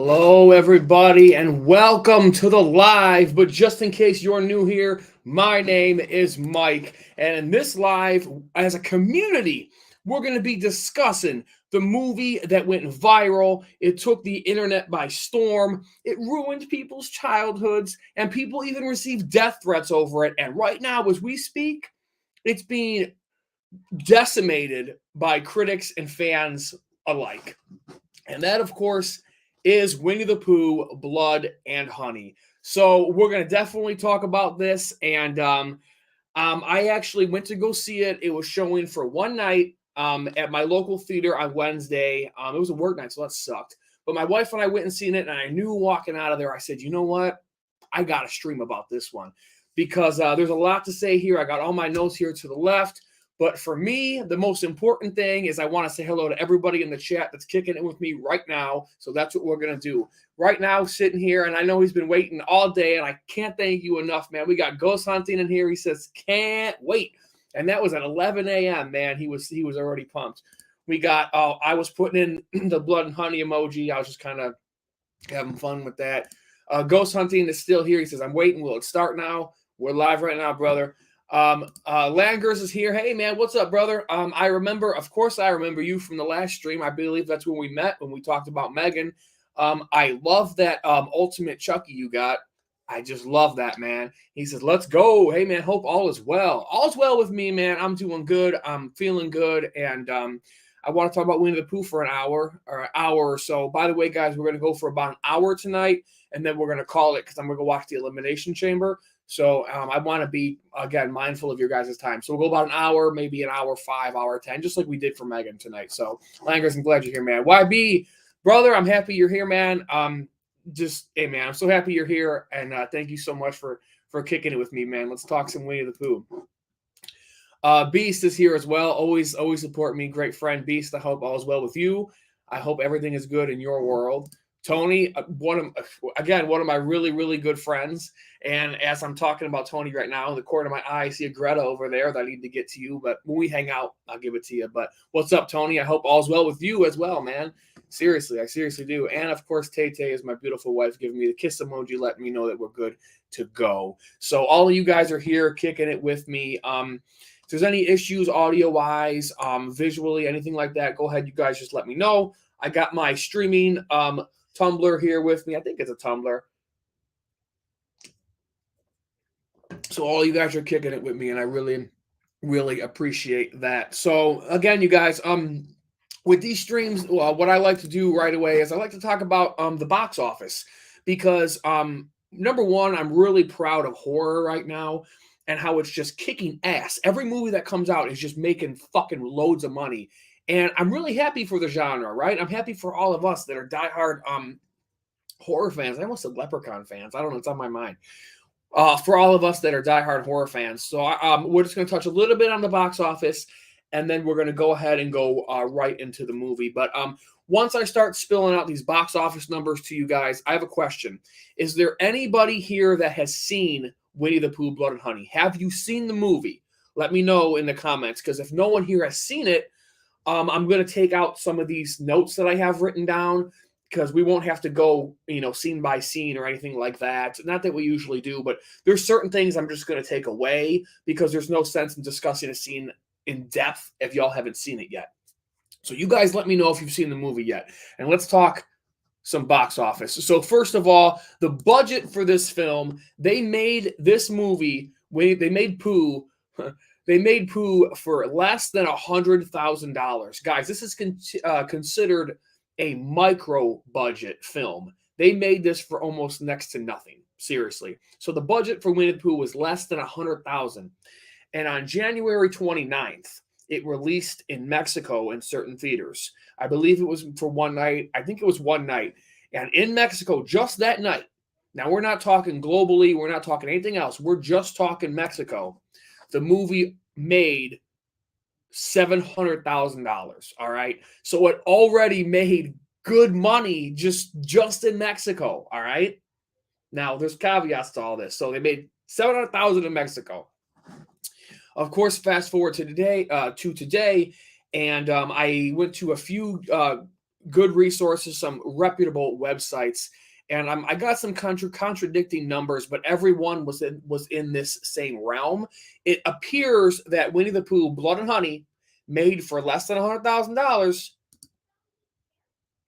Hello, everybody, and welcome to the live. But just in case you're new here, my name is Mike. And in this live, as a community, we're going to be discussing the movie that went viral. It took the internet by storm. It ruined people's childhoods, and people even received death threats over it. And right now, as we speak, it's being decimated by critics and fans alike. And that, of course, is Winnie the Pooh, Blood and Honey. So we're going to definitely talk about this. And I actually went to go see it. It was showing for one night at my local theater on Wednesday. It was a work night, so that sucked. But my wife and I went and seen it, and I knew walking out of there, I said, you know what? I got to stream about this one because there's a lot to say here. I got all my notes here to the left. But for me, the most important thing is I want to say hello to everybody in the chat that's kicking it with me right now. So that's what we're going to do. Right now, sitting here, and I know he's been waiting all day, and I can't thank you enough, man. We got Ghost Hunting in here. He says, can't wait. And that was at 11 a.m., man. He was already pumped. We got, I was putting in the blood and honey emoji. I was just kind of having fun with that. Ghost Hunting is still here. He says, I'm waiting. Will it start now? We're live right now, brother. Langers is here. Hey, man, what's up, brother? I remember you from the last stream. I believe that's when we met, when we talked about Megan. I love that Ultimate Chucky you got. I just love that, man. He says, let's go. Hey, man, hope all is well. All's well with me, man. I'm doing good. I'm feeling good. And I want to talk about Winnie the Pooh for an hour or so. By the way, guys, we're going to go for about an hour tonight, and then we're going to call it because I'm going to go watch the Elimination Chamber. So I want to be, again, mindful of your guys' time. So we'll go about an hour, maybe an hour 5, hour 10, just like we did for Megan tonight. So, Langers, I'm glad you're here, man. YB, brother, I'm happy you're here, man. Hey, man, I'm so happy you're here, and thank you so much for kicking it with me, man. Let's talk some Winnie the Pooh. Beast is here as well. Always support me. Great friend, Beast. I hope all is well with you. I hope everything is good in your world. Tony, one of my really, really good friends. And as I'm talking about Tony right now, in the corner of my eye, I see a Greta over there that I need to get to you. But when we hang out, I'll give it to you. But what's up, Tony? I hope all's well with you as well, man. Seriously, I seriously do. And, of course, Tay-Tay is my beautiful wife giving me the kiss emoji, letting me know that we're good to go. So all of you guys are here kicking it with me. If there's any issues audio-wise, visually, anything like that, go ahead. You guys just let me know. I got my streaming Tumblr here with me. I think it's a Tumblr. So all you guys are kicking it with me, and I really, really appreciate that. So again, you guys, with these streams, what I like to do right away is I like to talk about the box office because number one, I'm really proud of horror right now and how it's just kicking ass. Every movie that comes out is just making fucking loads of money. And I'm really happy for the genre, right? I'm happy for all of us that are diehard horror fans. I almost said Leprechaun fans. I don't know. It's on my mind. For all of us that are diehard horror fans. So we're just going to touch a little bit on the box office, and then we're going to go ahead and go right into the movie. But once I start spilling out these box office numbers to you guys, I have a question. Is there anybody here that has seen Winnie the Pooh, Blood and Honey? Have you seen the movie? Let me know in the comments, because if no one here has seen it, I'm going to take out some of these notes that I have written down because we won't have to go, scene by scene or anything like that. Not that we usually do, but there's certain things I'm just going to take away because there's no sense in discussing a scene in depth if y'all haven't seen it yet. So you guys let me know if you've seen the movie yet. And let's talk some box office. So first of all, the budget for this film, they made this movie, they made Pooh for less than $100,000. Guys, this is considered a micro budget film. They made this for almost next to nothing. Seriously. So the budget for Winnie the Pooh was less than $100,000. And on January 29th, it released in Mexico in certain theaters. I believe it was for one night. I think it was one night. And in Mexico, just that night, now we're not talking globally, we're not talking anything else, we're just talking Mexico. The movie made $700,000. All right. So it already made good money just in Mexico. All right. Now there's caveats to all this. So they made $700,000 in Mexico. Of course, fast forward to today, and I went to a few good resources, some reputable websites, and I got some contradicting numbers, but everyone was in this same realm. It appears that Winnie the Pooh, Blood and Honey, made for less than $100,000,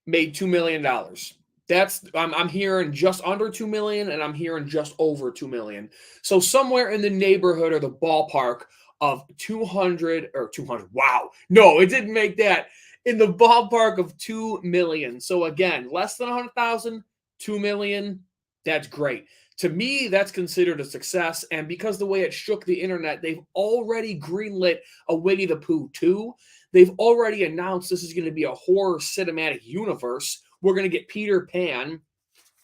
made $2 million. That's I'm hearing just under 2 million, and I'm hearing just over 2 million. So somewhere in the neighborhood or the ballpark of 200 or 200. Wow, no, it didn't make that. In the ballpark of 2 million. So again, less than 100,000, 2 million. That's great. To me, that's considered a success. And because the way it shook the internet, they've already greenlit a Winnie the Pooh 2. They've already announced this is going to be a horror cinematic universe. We're going to get Peter Pan.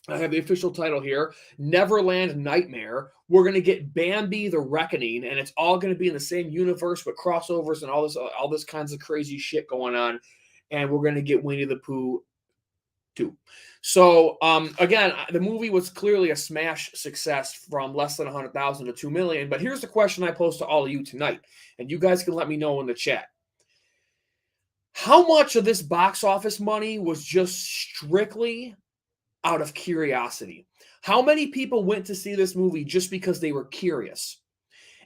I have the official title here, Neverland Nightmare. We're going to get Bambi the Reckoning, and it's all going to be in the same universe with crossovers and all this kinds of crazy shit going on. And we're going to get Winnie the Pooh 2. So again, the movie was clearly a smash success from less than 100,000 to 2 million. But here's the question I pose to all of you tonight, and you guys can let me know in the chat. How much of this box office money was just strictly out of curiosity? How many people went to see this movie just because they were curious?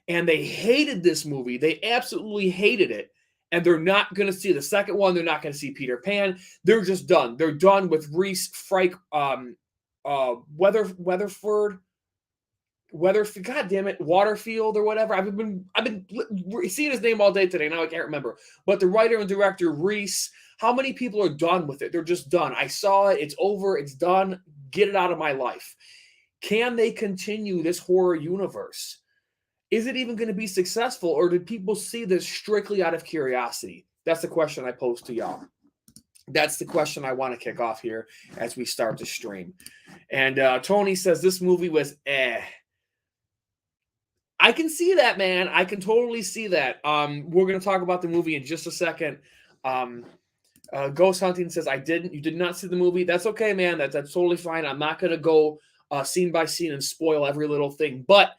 And they hated this movie. They absolutely hated it. And they're not going to see the second one. They're not going to see Peter Pan. They're just done. They're done with Reese Frank Weatherford. God damn it, Waterfield or whatever. I've been seeing his name all day today. Now I can't remember. But the writer and director Reese, how many people are done with it? They're just done. I saw it. It's over. It's done. Get it out of my life. Can they continue this horror universe? Is it even going to be successful, or did people see this strictly out of curiosity? That's the question I pose to y'all. That's the question I want to kick off here as we start the stream. And Tony says this movie was I can see that, man. I can totally see that. We're going to talk about the movie in just a second. Ghost Hunting says, you did not see the movie. That's okay, man. That's totally fine. I'm not going to go scene by scene and spoil every little thing. But,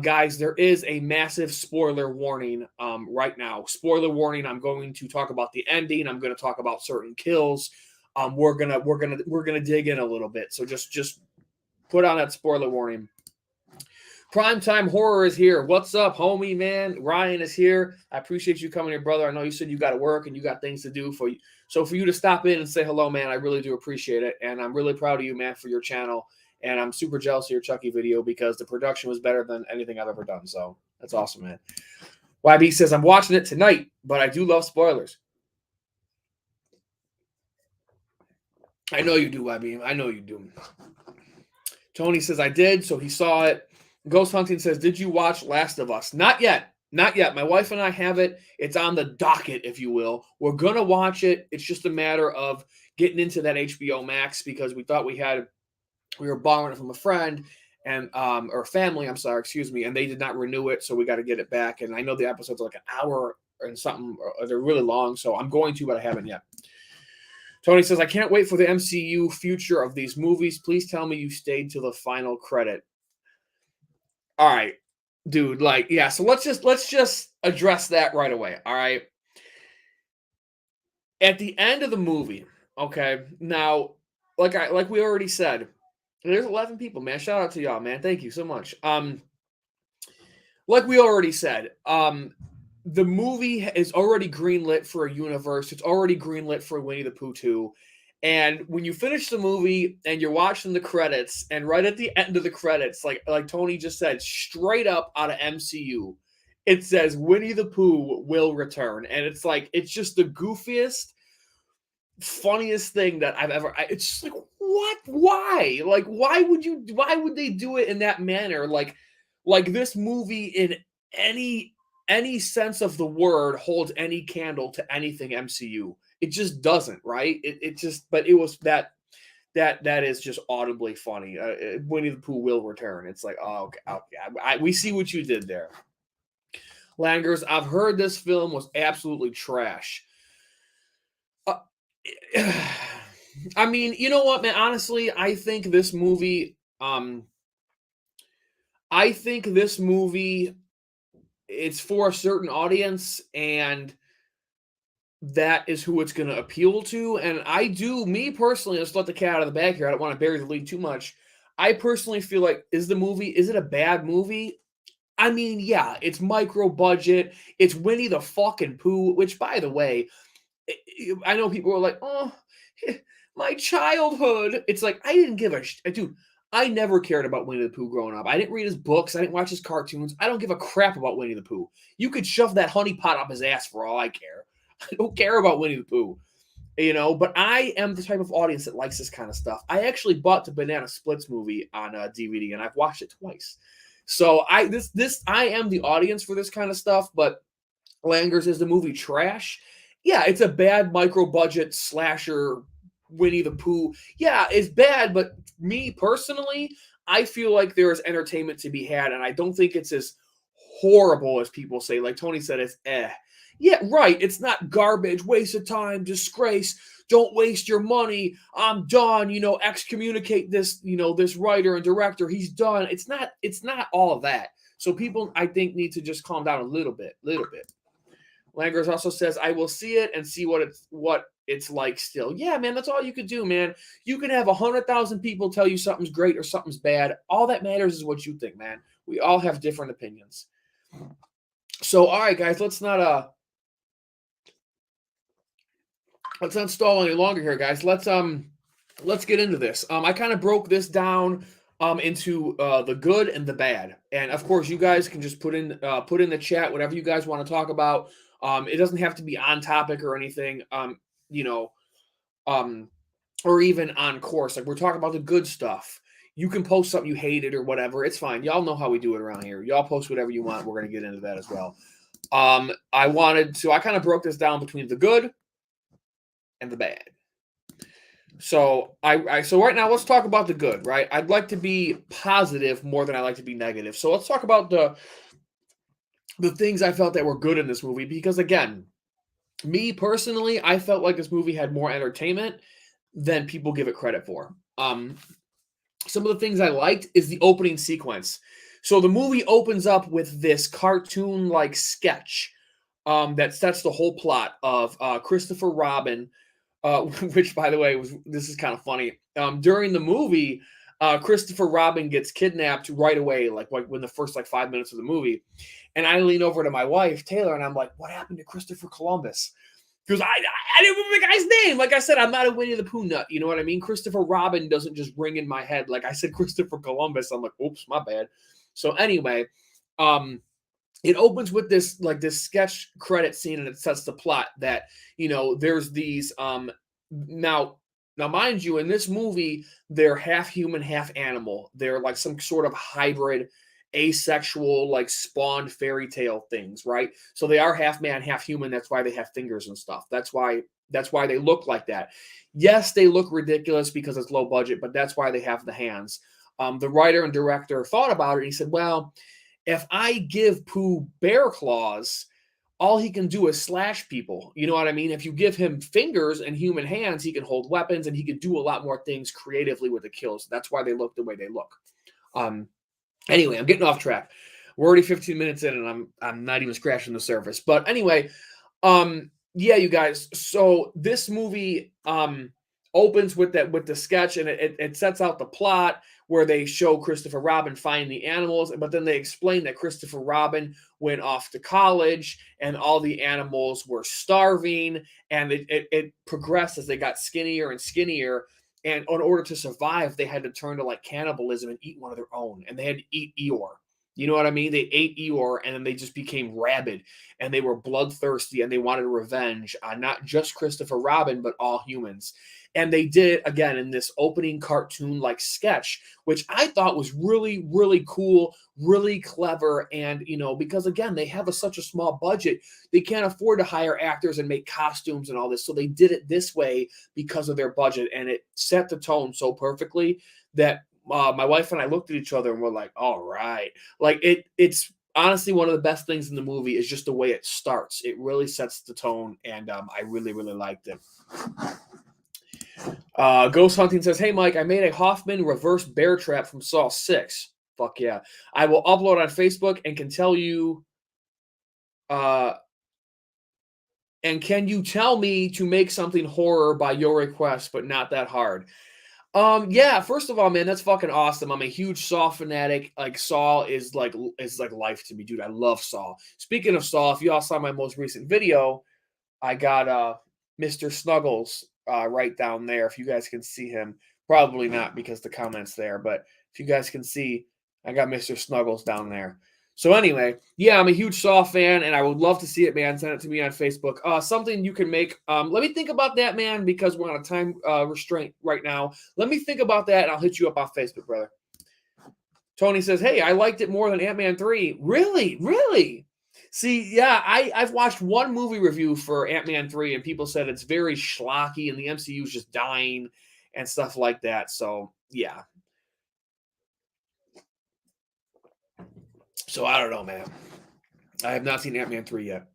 guys, there is a massive spoiler warning right now. Spoiler warning. I'm going to talk about the ending. I'm going to talk about certain kills. We're gonna dig in a little bit. So just put on that spoiler warning. Primetime Horror is here. What's up, homie, man? Ryan is here. I appreciate you coming here, brother. I know you said you got to work and you got things to do for you. So for you to stop in and say hello, man, I really do appreciate it. And I'm really proud of you, man, for your channel. And I'm super jealous of your Chucky video because the production was better than anything I've ever done. So that's awesome, man. YB says, I'm watching it tonight, but I do love spoilers. I know you do, YB. I know you do. Tony says, I did. So he saw it. Ghost Hunting says, did you watch Last of Us? Not yet. Not yet. My wife and I have it. It's on the docket, if you will. We're going to watch it. It's just a matter of getting into that HBO Max because we thought we were borrowing it from a friend and or family, I'm sorry, excuse me, and they did not renew it, so we got to get it back. And I know the episodes are like an hour and something. They're really long, so I'm going to, but I haven't yet. Tony says, I can't wait for the MCU future of these movies. Please tell me you stayed to the final credit. All right, dude, like, yeah, so let's just address that right away, all right? At the end of the movie, okay, now, like we already said, there's 11 people, man. Shout out to y'all, man. Thank you so much. Like we already said, the movie is already greenlit for a universe. It's already greenlit for Winnie the Pooh 2. And when you finish the movie and you're watching the credits, and right at the end of the credits, like Tony just said, straight up out of MCU, it says Winnie the Pooh will return. And it's like, it's just the goofiest, funniest thing that I've ever. It's just like, what? Why? Like, why would they do it in that manner? Like this movie in any sense of the word holds any candle to anything MCU. It just doesn't, right? It just, but it was that is just audibly funny. Winnie the Pooh will return. It's like, oh, okay, we see what you did there. Langers, I've heard this film was absolutely trash. I mean, you know what, man? Honestly, I think this movie, it's for a certain audience, and that is who it's going to appeal to. And I do, me personally, let's let the cat out of the bag here. I don't want to bury the lead too much. I personally feel like, is it a bad movie? I mean, yeah, it's micro budget. It's Winnie the fucking Pooh, which, by the way, I know people are like, oh, my childhood. It's like, I didn't give a dude. I never cared about Winnie the Pooh growing up. I didn't read his books. I didn't watch his cartoons. I don't give a crap about Winnie the Pooh. You could shove that honey pot up his ass for all I care. I don't care about Winnie the Pooh, but I am the type of audience that likes this kind of stuff. I actually bought the Banana Splits movie on DVD, and I've watched it twice. So I am the audience for this kind of stuff. But Langers, is the movie trash? Yeah, it's a bad micro budget slasher. Winnie the Pooh, yeah, it's bad. But me personally, I feel like there is entertainment to be had, and I don't think it's as horrible as people say. Like Tony said, it's eh. Yeah, right. It's not garbage, waste of time, disgrace. Don't waste your money. I'm done. Excommunicate this writer and director. He's done. It's not all of that. So people, I think, need to just calm down a little bit. Langers also says, I will see it and see what it's like still. Yeah, man, that's all you could do, man. You can have 100,000 people tell you something's great or something's bad. All that matters is what you think, man. We all have different opinions. So, all right, guys, let's not stall any longer here, guys. Let's get into this. I kind of broke this down into the good and the bad, and of course, you guys can just put in the chat whatever you guys want to talk about. It doesn't have to be on topic or anything. Or even on course. Like, we're talking about the good stuff. You can post something you hated or whatever. It's fine. Y'all know how we do it around here. Y'all post whatever you want. We're gonna get into that as well. I kind of broke this down between the good and the bad. So so right now let's talk about the good, right? I'd like to be positive more than I like to be negative. So let's talk about the things I felt that were good in this movie, because again, me personally, I felt like this movie had more entertainment than people give it credit for. Some of the things I liked is the opening sequence. So the movie opens up with this cartoon-like sketch that sets the whole plot of Christopher Robin, which, by the way, this is kind of funny. During the movie, Christopher Robin gets kidnapped right away, like when the first 5 minutes of the movie. And I lean over to my wife, Taylor, and I'm like, what happened to Christopher Columbus? Because I didn't remember the guy's name. Like I said, I'm not a Winnie the Pooh nut. You know what I mean? Christopher Robin doesn't just ring in my head. Like I said, Christopher Columbus. I'm like, oops, my bad. So anyway, it opens with this sketch credit scene, and it sets the plot that, there's these now mind you, in this movie, they're half human, half animal. They're like some sort of hybrid, asexual, spawned fairy tale things, right? So they are half man, half human. That's why they have fingers and stuff. That's why they look like that. Yes, they look ridiculous because it's low budget, but that's why they have the hands. The writer and director thought about it, and he said, well, if I give Pooh bear claws, all he can do is slash people. You know what I mean? If you give him fingers and human hands, he can hold weapons, and he can do a lot more things creatively with the kills. That's why they look the way they look. Anyway, I'm getting off track. We're already 15 minutes in, and I'm not even scratching the surface. But anyway, yeah, you guys. So this movie opens with the sketch, and it sets out the plot where they show Christopher Robin finding the animals, but then they explain that Christopher Robin went off to college, and all the animals were starving, and it progressed as they got skinnier and skinnier. And in order to survive, they had to turn to cannibalism and eat one of their own. And they had to eat Eeyore. You know what I mean? They ate Eeyore, and then they just became rabid. And they were bloodthirsty, and they wanted revenge on not just Christopher Robin, but all humans. And they did it, again, in this opening cartoon-like sketch, which I thought was really, really cool, really clever. And, because, again, they have such a small budget, they can't afford to hire actors and make costumes and all this. So they did it this way because of their budget. And it set the tone so perfectly that my wife and I looked at each other and we're like, all right. It's honestly one of the best things in the movie is just the way it starts. It really sets the tone, and I really, really liked it. Ghost Hunting says, hey, Mike, I made a Hoffman reverse bear trap from Saw 6. Fuck yeah. I will upload on Facebook and can tell you And can you tell me to make something horror by your request, but not that hard? Yeah, first of all, man, that's fucking awesome. I'm a huge Saw fanatic. Like Saw is like life to me, dude. I love Saw. Speaking of Saw, if you all saw my most recent video, I got Mr. Snuggles right down there. If you guys can see him, probably not because the comment's there, but if you guys can see, I got Mr. Snuggles down there. So anyway, yeah, I'm a huge Saw fan, and I would love to see it, man. Send it to me on Facebook. Something you can make. Let me think about that, man, because we're on a time restraint right now. Let me think about that, and I'll hit you up on Facebook, brother. Tony says, "Hey, I liked it more than Ant-Man 3." Really? Really? See, yeah, I've watched one movie review for Ant-Man 3, and people said it's very schlocky and the MCU is just dying and stuff like that. So, yeah. So, I don't know, man. I have not seen Ant-Man 3 yet.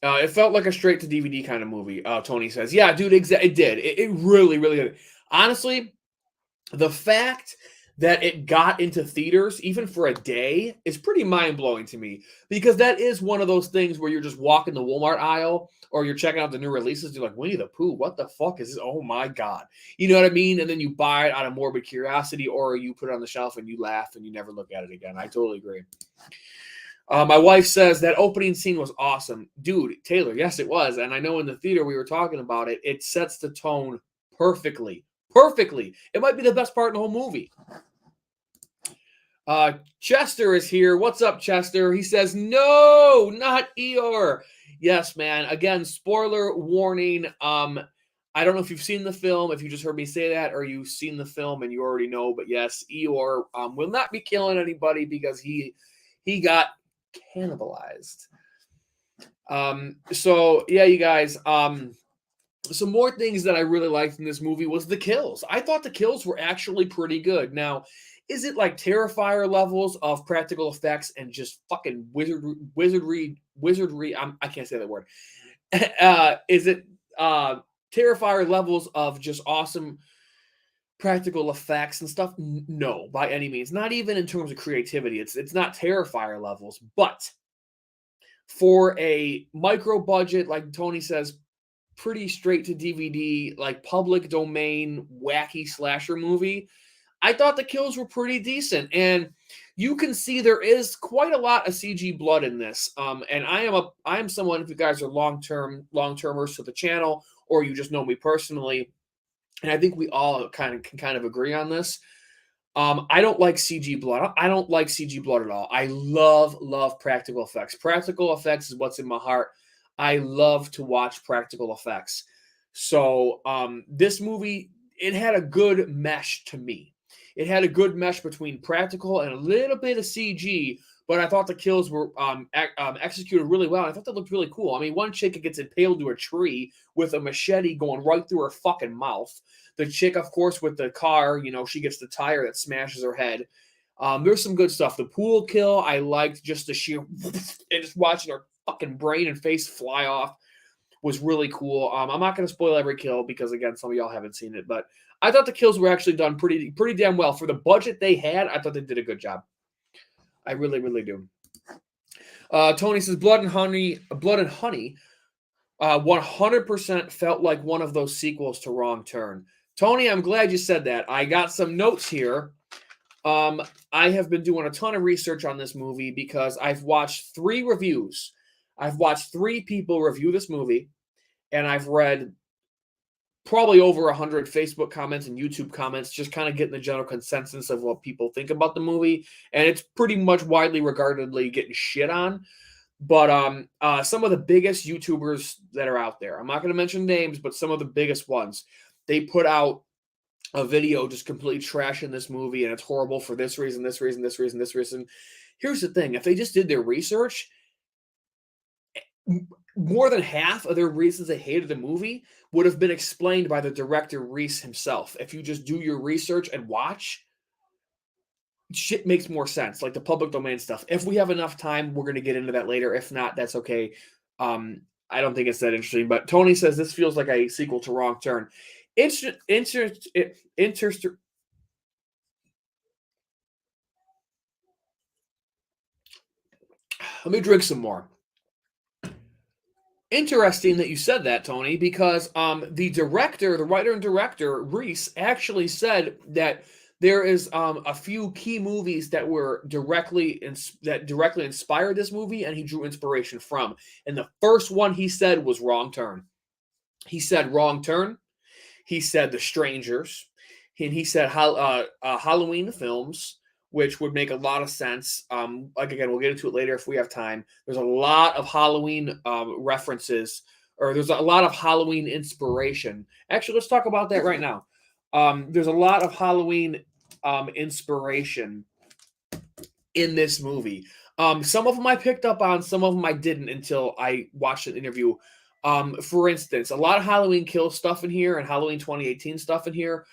It felt like a straight to DVD kind of movie, Tony says. Yeah, dude, it did. It really, really did. Honestly, the fact that it got into theaters even for a day is pretty mind-blowing to me, because that is one of those things where you're just walking the Walmart aisle or you're checking out the new releases. You're like, Winnie the Pooh, what the fuck is this? Oh my God. You know what I mean? And then you buy it out of morbid curiosity, or you put it on the shelf and you laugh and you never look at it again. I totally agree. My wife says that opening scene was awesome. Dude, Taylor, yes, it was. And I know in the theater we were talking about it. It sets the tone perfectly. Perfectly. It might be the best part in the whole movie. Chester is here. What's up, Chester? He says, no, not Eeyore. Yes, man. Again, spoiler warning. I don't know if you've seen the film, if you just heard me say that, or you've seen the film and you already know, but yes, Eeyore will not be killing anybody because he got cannibalized. So yeah, you guys, some more things that I really liked in this movie was the kills. I thought the kills were actually pretty good. Now, is it like Terrifier levels of practical effects and just fucking wizardry? I can't say that word. Is it Terrifier levels of just awesome practical effects and stuff? No, by any means. Not even in terms of creativity. It's not Terrifier levels, but for a micro budget, like Tony says, pretty straight to DVD, like public domain, wacky slasher movie, I thought the kills were pretty decent. And you can see there is quite a lot of CG blood in this. And I am someone, if you guys are long-termers to the channel, or you just know me personally, and I think we all can kind of agree on this. I don't like CG blood. I don't like CG blood at all. I love practical effects. Practical effects is what's in my heart. I love to watch practical effects. So this movie, it had a good mesh to me. It had a good mesh between practical and a little bit of CG, but I thought the kills were executed really well. I thought that looked really cool. I mean, one chick gets impaled to a tree with a machete going right through her fucking mouth. The chick, of course, with the car, she gets the tire that smashes her head. There's some good stuff. The pool kill, I liked just the sheer and just watching her fucking brain and face fly off was really cool. I'm not going to spoil every kill because, again, some of y'all haven't seen it, but I thought the kills were actually done pretty damn well. For the budget they had, I thought they did a good job. I really, really do. Tony says, Blood and Honey 100% felt like one of those sequels to Wrong Turn. Tony, I'm glad you said that. I got some notes here. I have been doing a ton of research on this movie because I've watched 3 reviews. I've watched 3 people review this movie, and I've read probably over 100 Facebook comments and YouTube comments, just kind of getting the general consensus of what people think about the movie. And it's pretty much widely regardedly getting shit on. But some of the biggest YouTubers that are out there, I'm not going to mention names, but some of the biggest ones, they put out a video just completely trashing this movie, and it's horrible for this reason, this reason, this reason, this reason. Here's the thing. If they just did their research, more than half of their reasons they hated the movie would have been explained by the director Reese himself. If you just do your research and watch, shit makes more sense, like the public domain stuff. If we have enough time, we're going to get into that later. If not, that's okay. I don't think it's that interesting. But Tony says this feels like a sequel to Wrong Turn. Let me drink some more. Interesting that you said that, Tony, because the director, the writer and director, Reese, actually said that there is a few key movies that were that directly inspired this movie, and he drew inspiration from. And the first one he said was Wrong Turn. He said Wrong Turn. He said The Strangers, and he said Halloween films, which would make a lot of sense. Like again, we'll get into it later if we have time. There's a lot of Halloween references, or there's a lot of Halloween inspiration. Actually, let's talk about that right now. There's a lot of Halloween inspiration in this movie. Some of them I picked up on, some of them I didn't until I watched an interview. For instance, a lot of Halloween Kills stuff in here and Halloween 2018 stuff in here.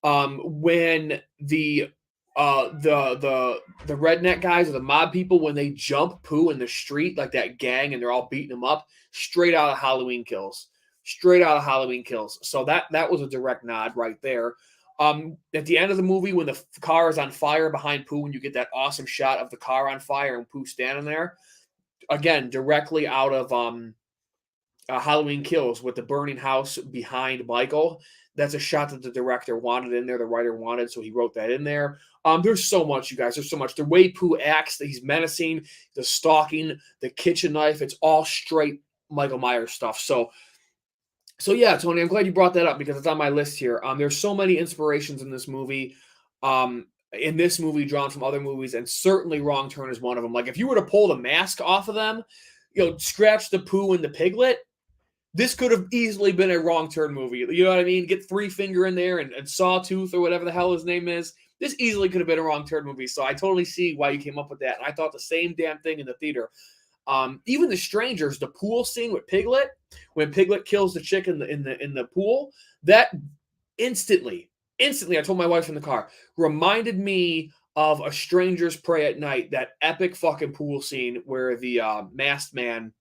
When the redneck guys or the mob people, when they jump Pooh in the street like that gang and they're all beating him up, straight out of Halloween Kills. Straight out of Halloween Kills. So that was a direct nod right there. At the end of the movie, when the car is on fire behind Pooh, and you get that awesome shot of the car on fire and Pooh standing there, again, directly out of Halloween Kills with the burning house behind Michael. That's a shot that the director wanted in there, the writer wanted, so he wrote that in there. There's so much, you guys. There's so much. The way Pooh acts, that he's menacing, the stalking, the kitchen knife, it's all straight Michael Myers stuff. So yeah, Tony, I'm glad you brought that up because it's on my list here. There's so many inspirations in this movie. Drawn from other movies, and certainly Wrong Turn is one of them. Like if you were to pull the mask off of them, scratch the Pooh and the Piglet, this could have easily been a Wrong Turn movie. You know what I mean? Get Three Finger in there and Sawtooth or whatever the hell his name is. This easily could have been a Wrong Turn movie. So I totally see why you came up with that. And I thought the same damn thing in the theater. Even The Strangers, the pool scene with Piglet, when Piglet kills the chick in the pool, that instantly, I told my wife in the car, reminded me of A Stranger's Prey at Night, that epic fucking pool scene where the masked man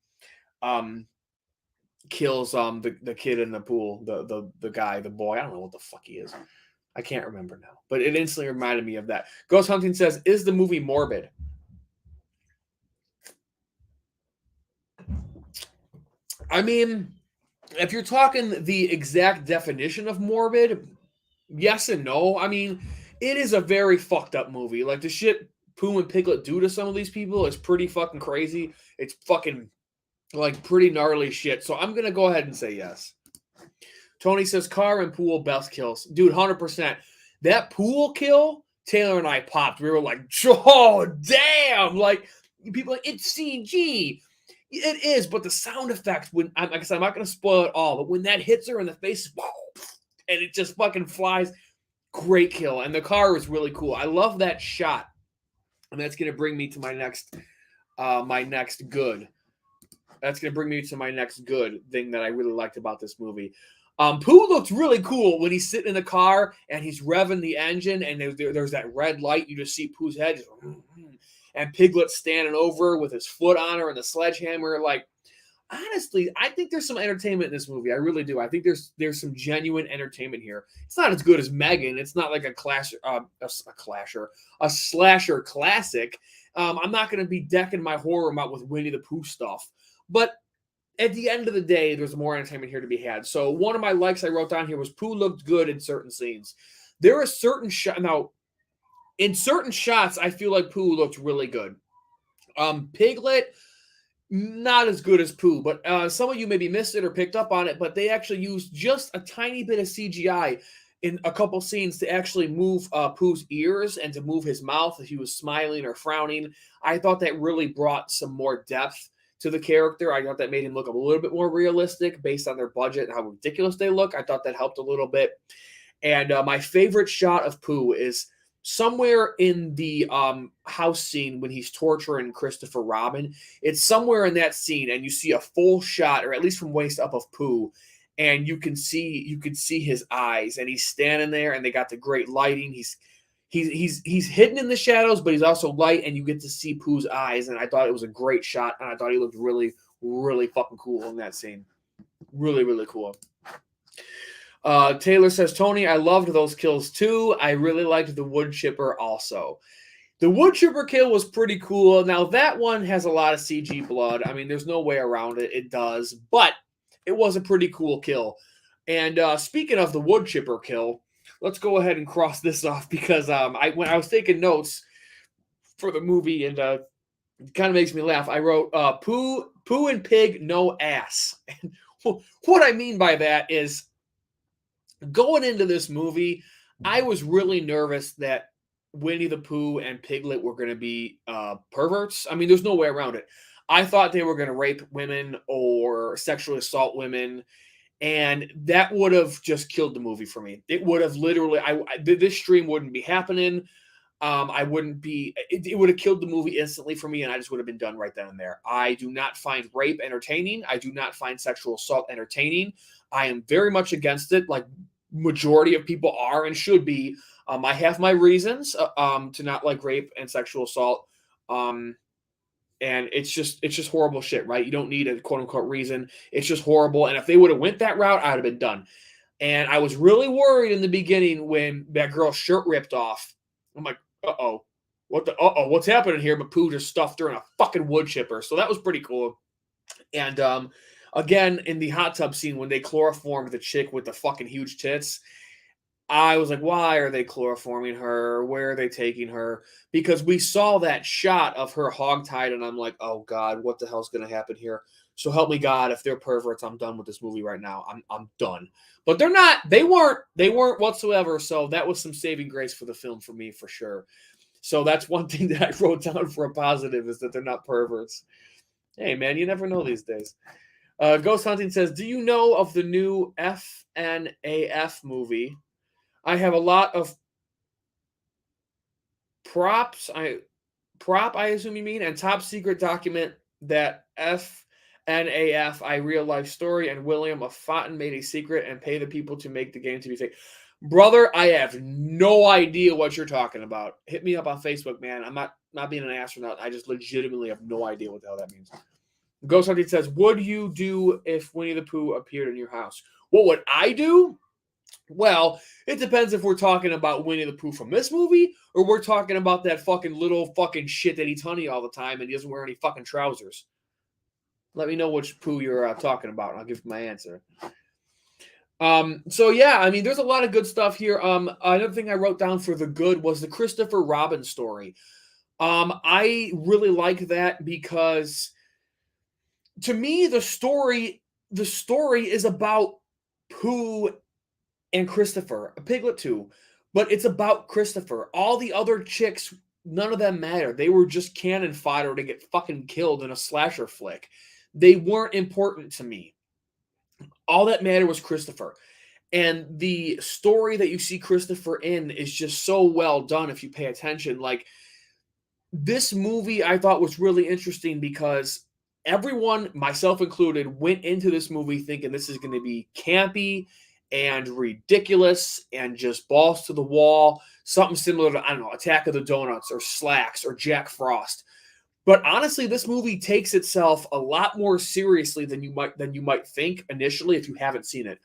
kills the kid in the pool, the guy, the boy. I don't know what the fuck he is. I can't remember now. But it instantly reminded me of that. Ghost Hunting says, is the movie morbid? I mean, if you're talking the exact definition of morbid, yes and no. I mean, it is a very fucked up movie. Like the shit Pooh and Piglet do to some of these people is pretty fucking crazy. It's fucking like pretty gnarly shit. So I'm gonna go ahead and say yes. Tony says car and pool best kills. Dude, 100%. That pool kill, Taylor and I popped. We were like, oh damn! Like people like, it's CG. It is, but the sound effect, when like I said, I'm not going to spoil it all, but when that hits her in the face, and it just fucking flies, great kill. And the car was really cool. I love that shot, and that's going to bring me to my next good. That's going to bring me to my next good thing that I really liked about this movie. Pooh looked really cool when he's sitting in the car and he's revving the engine, and there's that red light. You just see Pooh's head just, and Piglet standing over with his foot on her and the sledgehammer. Like, honestly, I think there's some entertainment in this movie. I really do. I think there's some genuine entertainment here. It's not as good as Megan. It's not like a slasher classic. I'm not going to be decking my horror out with Winnie the Pooh stuff. But at the end of the day, there's more entertainment here to be had. So one of my likes I wrote down here was Pooh looked good in certain scenes. There are certain shots. Now, in certain shots, I feel like Pooh looked really good. Piglet, not as good as Pooh, but some of you maybe missed it or picked up on it, but they actually used just a tiny bit of CGI in a couple scenes to actually move Pooh's ears and to move his mouth if he was smiling or frowning. I thought that really brought some more depth to the character. I thought that made him look a little bit more realistic based on their budget and how ridiculous they look. I thought that helped a little bit. And my favorite shot of Pooh is somewhere in the house scene when he's torturing Christopher Robin. It's somewhere in that scene, and you see a full shot, or at least from waist up, of Pooh, and you can see his eyes, and he's standing there, and they got the great lighting. He's hidden in the shadows, but he's also light, and you get to see Pooh's eyes. And I thought it was a great shot, and I thought he looked really, really fucking cool in that scene. Really, really cool. Taylor says, Tony, I loved those kills too. I really liked the wood chipper also. The wood chipper kill was pretty cool. Now, that one has a lot of CG blood. I mean, there's no way around it. It does. But it was a pretty cool kill. And speaking of the wood chipper kill, let's go ahead and cross this off because when I was taking notes for the movie, and it kind of makes me laugh, I wrote, Pooh and Pig, no ass. And what I mean by that is, going into this movie, I was really nervous that Winnie the Pooh and Piglet were going to be perverts. I mean, there's no way around it. I thought they were going to rape women or sexually assault women, and that would have just killed the movie for me. It would have literally, this stream wouldn't be happening. I wouldn't be, it would have killed the movie instantly for me, and I just would have been done right then and there. I do not find rape entertaining. I do not find sexual assault entertaining. I am very much against it, like majority of people are and should be. I have my reasons to not like rape and sexual assault. And it's just horrible shit, right? You don't need a quote unquote reason. It's just horrible. And if they would have went that route, I'd have been done. And I was really worried in the beginning when that girl's shirt ripped off. I'm like, what's happening here? But Pooh just stuffed her in a fucking wood chipper. So that was pretty cool. And again, in the hot tub scene when they chloroformed the chick with the fucking huge tits, I was like, why are they chloroforming her? Where are they taking her? Because we saw that shot of her hogtied, and I'm like, oh God, what the hell's going to happen here? So help me God, if they're perverts, I'm done with this movie right now. I'm done. But they're not. They weren't whatsoever. So that was some saving grace for the film for me, for sure. So that's one thing that I wrote down for a positive, is that they're not perverts. Hey man, you never know these days. Ghost Hunting says, do you know of the new FNAF movie? I have a lot of props. I assume you mean, and top secret document that FNAF, I real life story, and William of Fountain made a secret and pay the people to make the game to be fake. Brother, I have no idea what you're talking about. Hit me up on Facebook, man. I'm not being an astronaut. I just legitimately have no idea what the hell that means. Ghost Hunting says, what do you do if Winnie the Pooh appeared in your house? What would I do? Well, it depends if we're talking about Winnie the Pooh from this movie, or we're talking about that fucking little fucking shit that eats honey all the time and he doesn't wear any fucking trousers. Let me know which Pooh you're talking about, and I'll give you my answer. So yeah, I mean, there's a lot of good stuff here. Another thing I wrote down for the good was the Christopher Robin story. I really like that because, to me, the story is about Pooh and Christopher, a Piglet too, but it's about Christopher. All the other chicks, none of them matter. They were just cannon fodder to get fucking killed in a slasher flick. They weren't important to me. All that mattered was Christopher. And the story that you see Christopher in is just so well done if you pay attention. Like, this movie I thought was really interesting because everyone, myself included, went into this movie thinking this is going to be campy and ridiculous and just balls to the wall, something similar to, I don't know, Attack of the Donuts or Slacks or Jack Frost. But honestly, this movie takes itself a lot more seriously than you might think initially if you haven't seen it.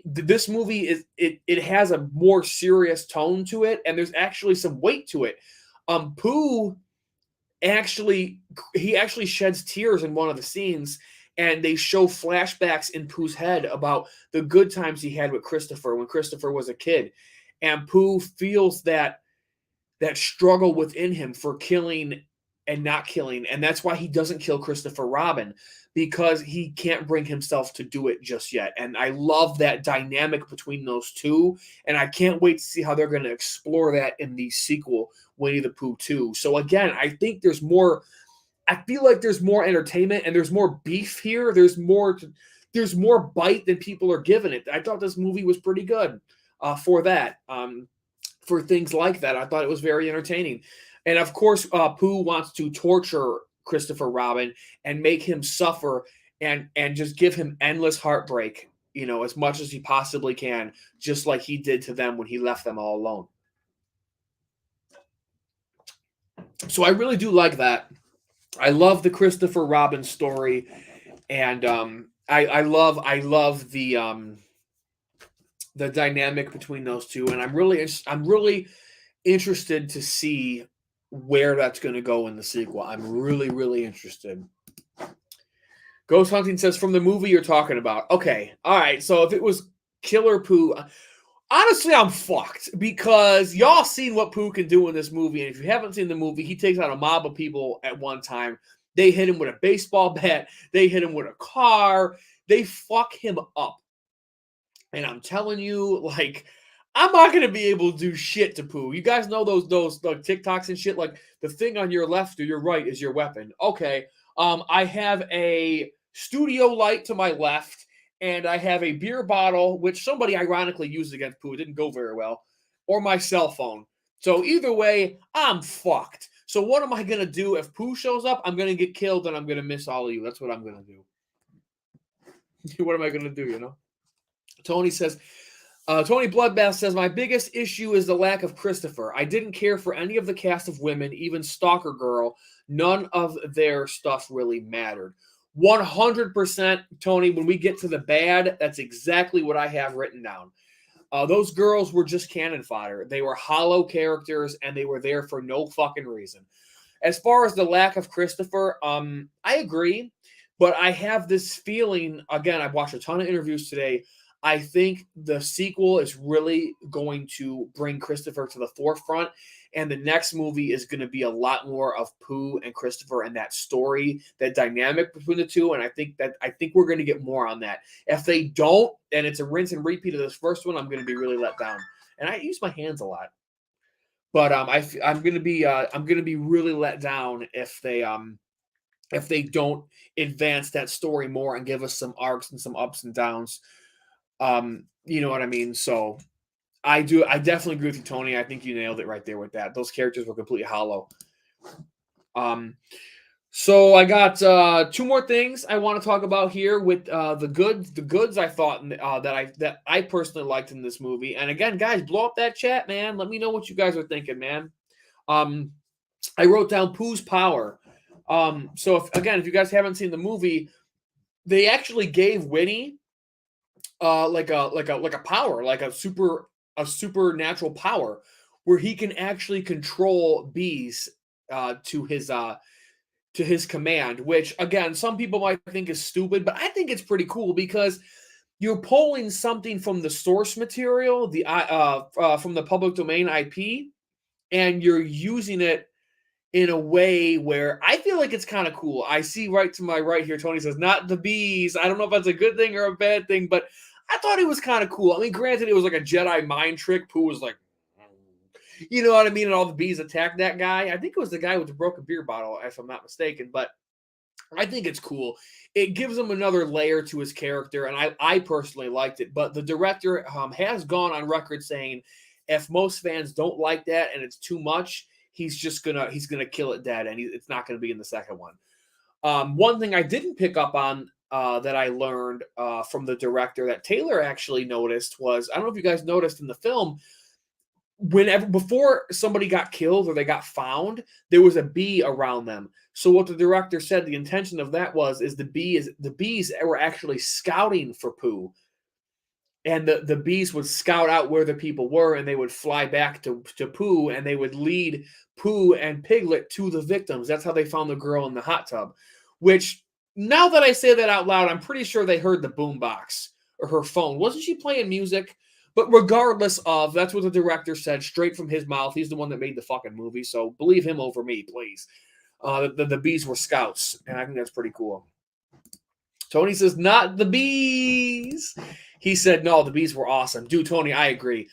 This movie it has a more serious tone to it, and there's actually some weight to it. Pooh actually sheds tears in one of the scenes, and they show flashbacks in Pooh's head about the good times he had with Christopher when Christopher was a kid. And Pooh feels that struggle within him for killing and not killing. And that's why he doesn't kill Christopher Robin, because he can't bring himself to do it just yet. And I love that dynamic between those two. And I can't wait to see how they're going to explore that in the sequel, Winnie the Pooh 2. So again, I think there's more. I feel like there's more entertainment and there's more beef here. There's more bite than people are giving it. I thought this movie was pretty good for that. For things like that, I thought it was very entertaining. And of course, Pooh wants to torture Christopher Robin and make him suffer and just give him endless heartbreak, as much as he possibly can, just like he did to them when he left them all alone. So I really do like that. I love the Christopher Robin story, and I love the dynamic between those two, and I'm really interested to see where that's going to go in the sequel. I'm really, really interested. Ghost Hunting says, from the movie you're talking about. Okay, all right. So if it was Killer Pooh, honestly, I'm fucked because y'all seen what Pooh can do in this movie. And if you haven't seen the movie, he takes out a mob of people at one time. They hit him with a baseball bat. They hit him with a car. They fuck him up. And I'm telling you, like, I'm not gonna be able to do shit to Pooh. You guys know those like TikToks and shit. Like the thing on your left or your right is your weapon. Okay. I have a studio light to my left, and I have a beer bottle, which somebody ironically used against Pooh. It didn't go very well, or my cell phone. So either way, I'm fucked. So what am I gonna do if Pooh shows up? I'm gonna get killed, and I'm gonna miss all of you. That's what I'm gonna do. What am I gonna do? You know. Tony says, Tony Bloodbath says, my biggest issue is the lack of Christopher. I didn't care for any of the cast of women, even Stalker Girl. None of their stuff really mattered. 100%, Tony, when we get to the bad, that's exactly what I have written down. Those girls were just cannon fodder. They were hollow characters, and they were there for no fucking reason. As far as the lack of Christopher, I agree, but I have this feeling, again, I've watched a ton of interviews today. I think the sequel is really going to bring Christopher to the forefront, and the next movie is going to be a lot more of Pooh and Christopher and that story, that dynamic between the two. And I think we're going to get more on that. If they don't, and it's a rinse and repeat of this first one, I'm going to be really let down. And I use my hands a lot, but I'm going to be really let down if they don't advance that story more and give us some arcs and some ups and downs. You know what I mean? So I definitely agree with you, Tony. I think you nailed it right there with that. Those characters were completely hollow. So I got two more things I want to talk about here with the goods I thought that I personally liked in this movie. And again, guys, blow up that chat, man. Let me know what you guys are thinking, man. I wrote down Pooh's power. So if you guys haven't seen the movie, they actually gave Winnie like a power, like a supernatural power, where he can actually control bees to his command. Which again, some people might think is stupid, but I think it's pretty cool because you're pulling something from the source material, from the public domain IP, and you're using it in a way where I feel like it's kind of cool. I see right to my right here, Tony says, not the bees. I don't know if that's a good thing or a bad thing, but I thought it was kind of cool. I mean, granted, it was like a Jedi mind trick. Pooh was like, you know what I mean? And all the bees attacked that guy. I think it was the guy with the broken beer bottle, if I'm not mistaken, but I think it's cool. It gives him another layer to his character, and I personally liked it. But the director has gone on record saying if most fans don't like that and it's too much, he's gonna kill it dead, and it's not gonna be in the second one. One thing I didn't pick up on that I learned from the director that Taylor actually noticed was, I don't know if you guys noticed in the film, before somebody got killed or they got found, there was a bee around them. So what the director said, the intention of that is the bees were actually scouting for Pooh. And the bees would scout out where the people were, and they would fly back to Pooh, and they would lead Pooh and Piglet to the victims. That's how they found the girl in the hot tub. Which, now that I say that out loud, I'm pretty sure they heard the boombox or her phone. Wasn't she playing music? But regardless of, that's what the director said straight from his mouth. He's the one that made the fucking movie, so believe him over me, please. The bees were scouts, and I think that's pretty cool. Tony says, not the bees. He said, no, the bees were awesome. Dude, Tony, I agree.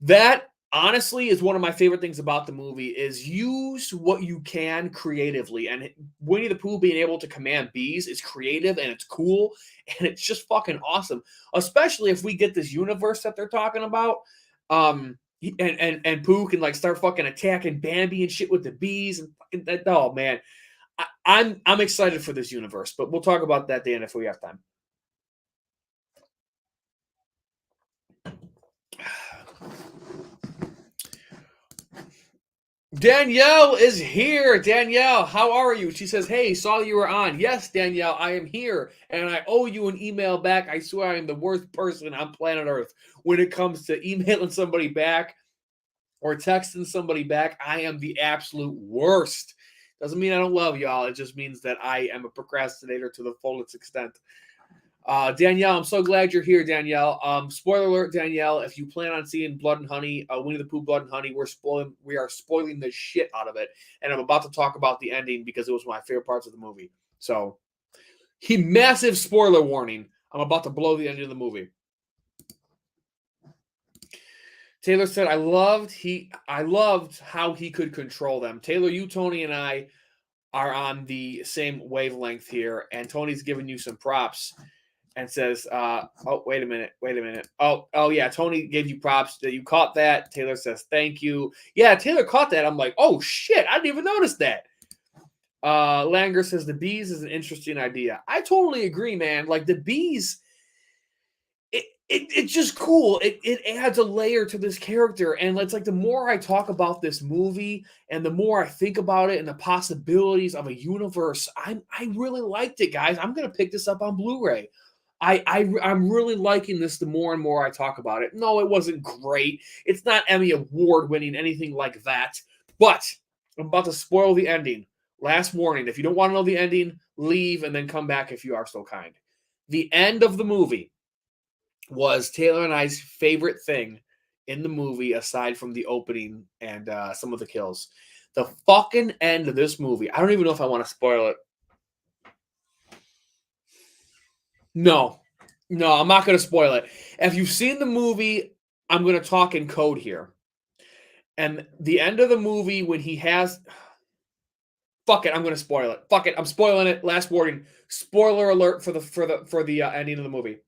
That, honestly, is one of my favorite things about the movie is use what you can creatively. And Winnie the Pooh being able to command bees is creative, and it's cool, and it's just fucking awesome. Especially if we get this universe that they're talking about. And Pooh can, like, start fucking attacking Bambi and shit with the bees. And fucking that. Oh, man. I'm excited for this universe, but we'll talk about that, Dan, if we have time. Danielle is here. Danielle, how are you? She says, hey, saw you were on. Yes, Danielle, I am here, and I owe you an email back. I swear I am the worst person on planet Earth when it comes to emailing somebody back or texting somebody back. I am the absolute worst. Doesn't mean I don't love y'all. It just means that I am a procrastinator to the fullest extent. Danielle, I'm so glad you're here, Danielle. Spoiler alert, Danielle, if you plan on seeing Blood and Honey, Winnie the Pooh, Blood and Honey, we are spoiling the shit out of it. And I'm about to talk about the ending because it was one of my favorite parts of the movie. So, massive spoiler warning. I'm about to blow the end of the movie. Taylor said, I loved how he could control them. Taylor, you, Tony, and I are on the same wavelength here, and Tony's giving you some props and says, oh, wait a minute. Oh, yeah, Tony gave you props that you caught that. Taylor says, thank you. Yeah, Taylor caught that. I'm like, oh, shit, I didn't even notice that. Langer says, the bees is an interesting idea. I totally agree, man. Like, the bees, it's just cool. It adds a layer to this character. And it's like the more I talk about this movie and the more I think about it and the possibilities of a universe, I really liked it, guys. I'm going to pick this up on Blu-ray. I'm really liking this the more and more I talk about it. No, it wasn't great. It's not Emmy Award winning, anything like that. But I'm about to spoil the ending. Last warning. If you don't want to know the ending, leave and then come back if you are so kind. The end of the movie was Taylor and I's favorite thing in the movie, aside from the opening and some of the kills. The fucking end of this movie. I don't even know if I want to spoil it. No, I'm not going to spoil it. If you've seen the movie, I'm going to talk in code here. And the end of the movie when he has... Fuck it, I'm going to spoil it. Fuck it, I'm spoiling it. Last warning. Spoiler alert for the ending of the movie.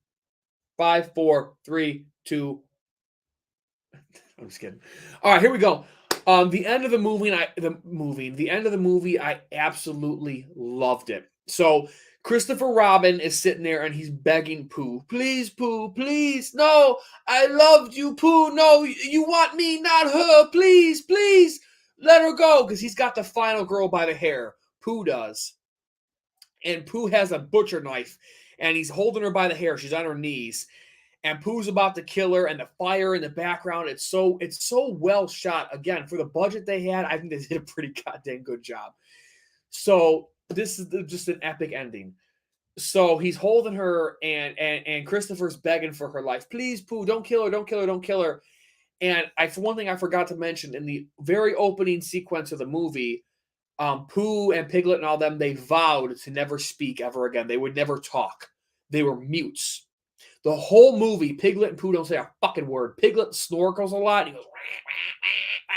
5, 4, 3, 2. I'm just kidding. All right, here we go. The end of the movie, I absolutely loved it. So Christopher Robin is sitting there and he's begging Pooh, please, Pooh, please. No, I loved you, Pooh. No, you want me, not her. Please, please, let her go. Because he's got the final girl by the hair. Pooh does. And Pooh has a butcher knife and he's holding her by the hair. She's on her knees. And Pooh's about to kill her, and the fire in the background. It's so well shot. Again, for the budget they had, I think they did a pretty goddamn good job. So this is just an epic ending. So he's holding her, and Christopher's begging for her life. Please, Pooh, don't kill her, don't kill her, don't kill her. And for one thing I forgot to mention, in the very opening sequence of the movie, Pooh and Piglet and all them, they vowed to never speak ever again. They would never talk. They were mutes. The whole movie, Piglet and Pooh don't say a fucking word. Piglet snorkels a lot. He goes, wah, wah, wah, wah.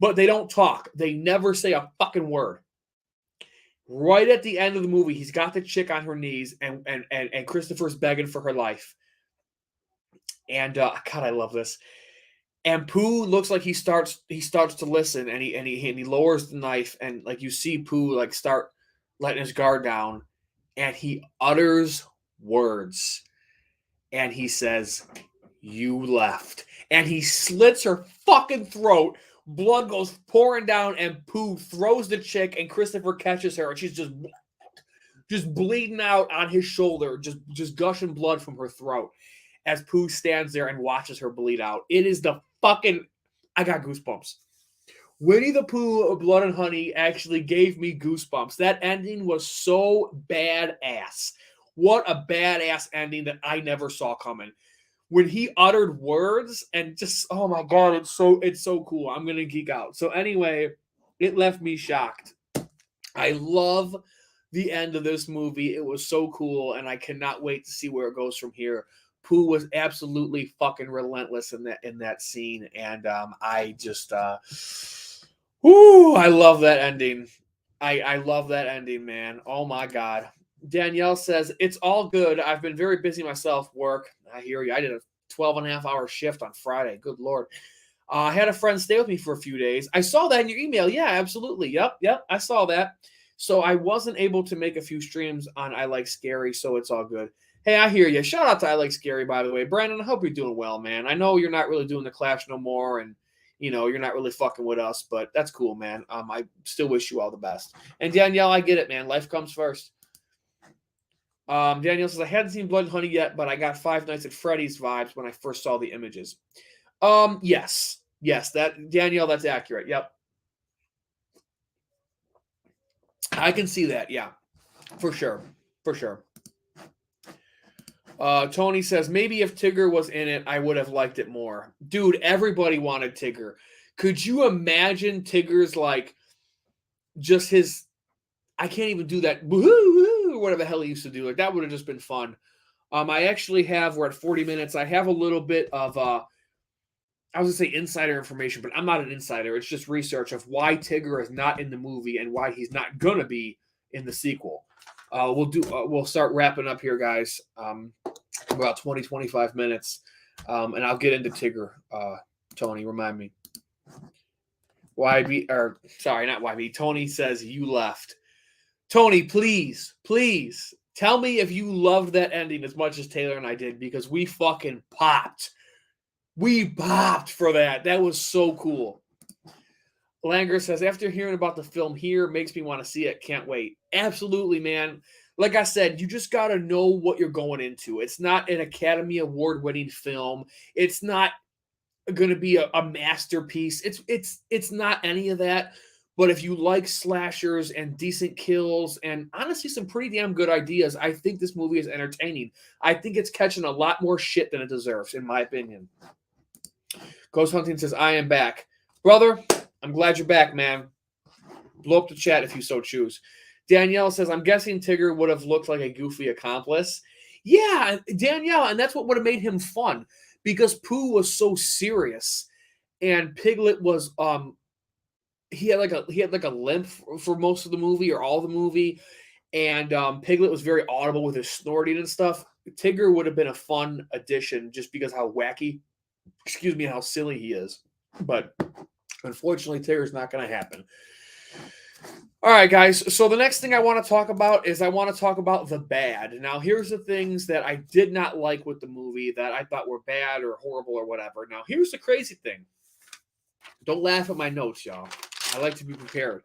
But they don't talk. They never say a fucking word. Right at the end of the movie, he's got the chick on her knees, and Christopher's begging for her life. And God, I love this. And Pooh looks like he starts to listen, and he lowers the knife, and like you see Pooh like start letting his guard down, and he utters words. And he says, you left. And he slits her fucking throat. Blood goes pouring down, and Pooh throws the chick, and Christopher catches her, and she's just bleeding out on his shoulder, just gushing blood from her throat as Pooh stands there and watches her bleed out. It is the fucking... I got goosebumps. Winnie the Pooh, Blood and Honey actually gave me goosebumps. That ending was so badass. What a badass ending that I never saw coming. When he uttered words and just, oh my God, it's so cool. I'm going to geek out. So anyway, it left me shocked. I love the end of this movie. It was so cool, and I cannot wait to see where it goes from here. Pooh was absolutely fucking relentless in that scene, and I just, I love that ending. I love that ending, man. Oh my God. Danielle says, it's all good. I've been very busy myself, work. I hear you. I did a 12.5-hour shift on Friday. Good Lord. I had a friend stay with me for a few days. I saw that in your email. Yeah, absolutely. Yep. I saw that. So I wasn't able to make a few streams on I Like Scary, so it's all good. Hey, I hear you. Shout out to I Like Scary, by the way. Brandon, I hope you're doing well, man. I know you're not really doing the Clash no more, and you're not really fucking with us, but that's cool, man. I still wish you all the best. And Danielle, I get it, man. Life comes first. Danielle says, I hadn't seen Blood and Honey yet, but I got Five Nights at Freddy's vibes when I first saw the images. Yes. Yes, Danielle, that's accurate. Yep. I can see that. Yeah, for sure. For sure. Tony says, maybe if Tigger was in it, I would have liked it more. Dude, everybody wanted Tigger. Could you imagine Tigger's like just his I can't even do that woo-hoo, or whatever the hell he used to do. Like that would have just been fun. I actually have, we're at 40 minutes. I have a little bit of I was gonna say insider information, but I'm not an insider. It's just research of why Tigger is not in the movie and why he's not gonna be in the sequel. We'll start wrapping up here, guys. About 20, 25 minutes. And I'll get into Tigger. Tony, remind me. YB, or sorry, not YB. Tony says you left. Tony, please tell me if you loved that ending as much as Taylor and I did, because we fucking popped. We popped for that. That was so cool. Langer says, after hearing about the film here, makes me want to see it. Can't wait. Absolutely, man. Like I said, you just got to know what you're going into. It's not an Academy Award-winning film. It's not going to be a masterpiece. It's not any of that. But if you like slashers and decent kills and honestly some pretty damn good ideas, I think this movie is entertaining. I think it's catching a lot more shit than it deserves, in my opinion. Ghost Hunting says, I am back. Brother, I'm glad you're back, man. Blow up the chat if you so choose. Danielle says, I'm guessing Tigger would have looked like a goofy accomplice. Yeah, Danielle, and that's what would have made him fun, because Pooh was so serious and Piglet was he had like a limp for most of the movie or all the movie, and Piglet was very audible with his snorting and stuff. Tigger would have been a fun addition just because how wacky, how silly he is. But unfortunately, Tigger's not going to happen. All right, guys. So the next thing I want to talk about is the bad. Now, here's the things that I did not like with the movie that I thought were bad or horrible or whatever. Now, here's the crazy thing. Don't laugh at my notes, y'all. I like to be prepared.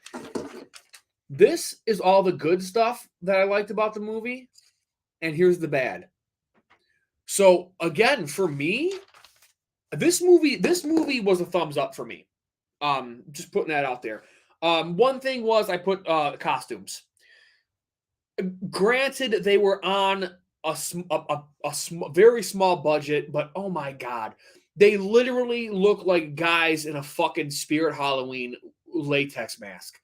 This is all the good stuff that I liked about the movie, and here's the bad. So, again, for me, this movie was a thumbs up for me. Just putting that out there. One thing was I put costumes. Granted, they were on a very small budget, but oh my god, they literally look like guys in a fucking Spirit Halloween latex mask.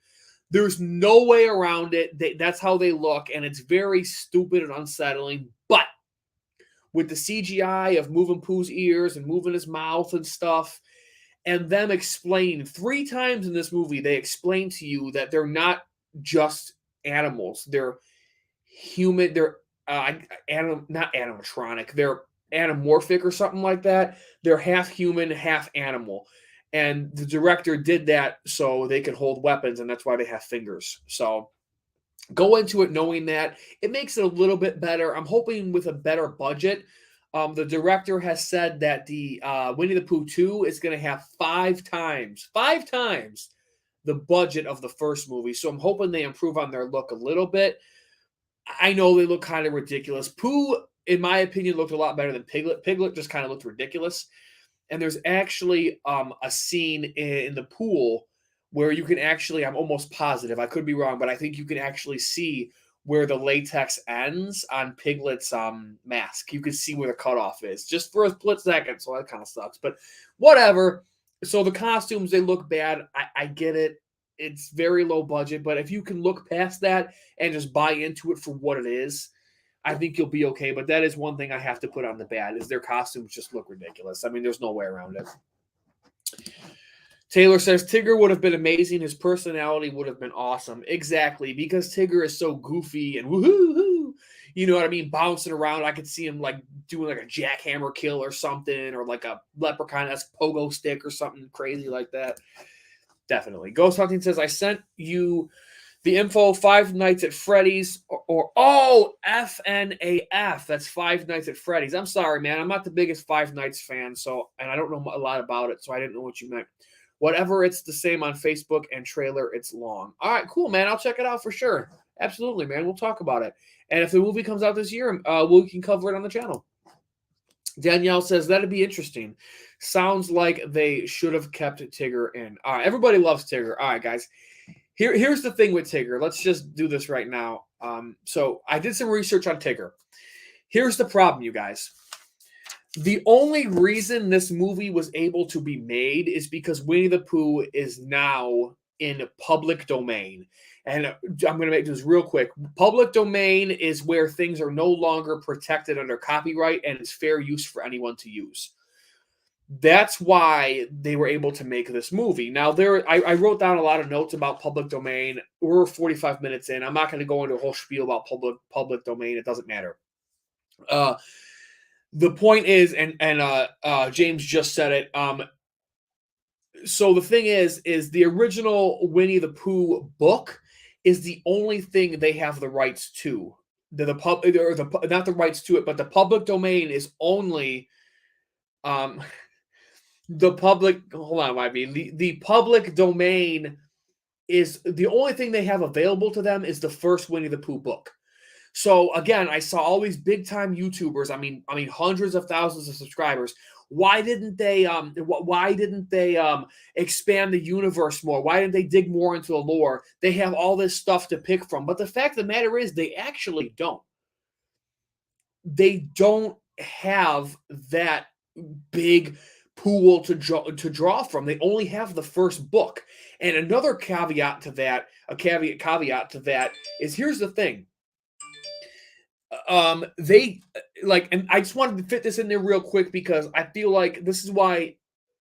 There's no way around it. That's how they look, and it's very stupid and unsettling. But with the CGI of moving Pooh's ears and moving his mouth and stuff, and them explain 3 times in this movie, they explain to you that they're not just animals. They're human. They're not animatronic. They're anamorphic or something like that. They're half human, half animal. And the director did that so they could hold weapons, and that's why they have fingers. So go into it knowing that. It makes it a little bit better. I'm hoping with a better budget. The director has said that the Winnie the Pooh 2 is going to have 5 times the budget of the first movie. So I'm hoping they improve on their look a little bit. I know they look kind of ridiculous. Pooh, in my opinion, looked a lot better than Piglet. Piglet just kind of looked ridiculous. And there's actually a scene in the pool where you can actually, I'm almost positive, I could be wrong, but I think you can actually see where the latex ends on Piglet's mask. You can see where the cutoff is, just for a split second, so that kind of sucks. But whatever. So the costumes, they look bad. I get it. It's very low budget, but if you can look past that and just buy into it for what it is, I think you'll be okay. But that is one thing I have to put on the bad, is their costumes just look ridiculous. I mean, there's no way around it. Taylor says, Tigger would have been amazing. His personality would have been awesome. Exactly, because Tigger is so goofy and woohoo, you know what I mean, bouncing around. I could see him like doing like a jackhammer kill or something, or like a leprechaun-esque pogo stick or something crazy like that. Definitely. Ghost Hunting says, I sent you the info, Five Nights at Freddy's, or FNAF. That's Five Nights at Freddy's. I'm sorry, man. I'm not the biggest Five Nights fan, and I don't know a lot about it, so I didn't know what you meant. Whatever, it's the same on Facebook and trailer. It's long. All right, cool, man. I'll check it out for sure. Absolutely, man. We'll talk about it. And if the movie comes out this year, we can cover it on the channel. Danielle says, that'd be interesting. Sounds like they should have kept Tigger in. All right, everybody loves Tigger. All right, guys. Here's the thing with Tigger. Let's just do this right now. So I did some research on Tigger. Here's the problem, you guys. The only reason this movie was able to be made is because Winnie the Pooh is now in public domain. And I'm going to make this real quick. Public domain is where things are no longer protected under copyright and it's fair use for anyone to use. That's why they were able to make this movie. Now, I wrote down a lot of notes about public domain. We're 45 minutes in. I'm not going to go into a whole spiel about public domain. It doesn't matter. The point is, and James just said it. So the thing is the original Winnie the Pooh book is the only thing they have the rights to. Not the rights to it, but the public domain is only the public. Hold on, YB. The public domain is the only thing they have available to them is the first Winnie the Pooh book. So again, I saw all these big time YouTubers. I mean, hundreds of thousands of subscribers. Why didn't they? Expand the universe more? Why didn't they dig more into the lore? They have all this stuff to pick from. But the fact of the matter is, they actually don't. They don't have that big pool to draw from. They only have the first book. And another caveat to that, is here's the thing. And I just wanted to fit this in there real quick because I feel like this is why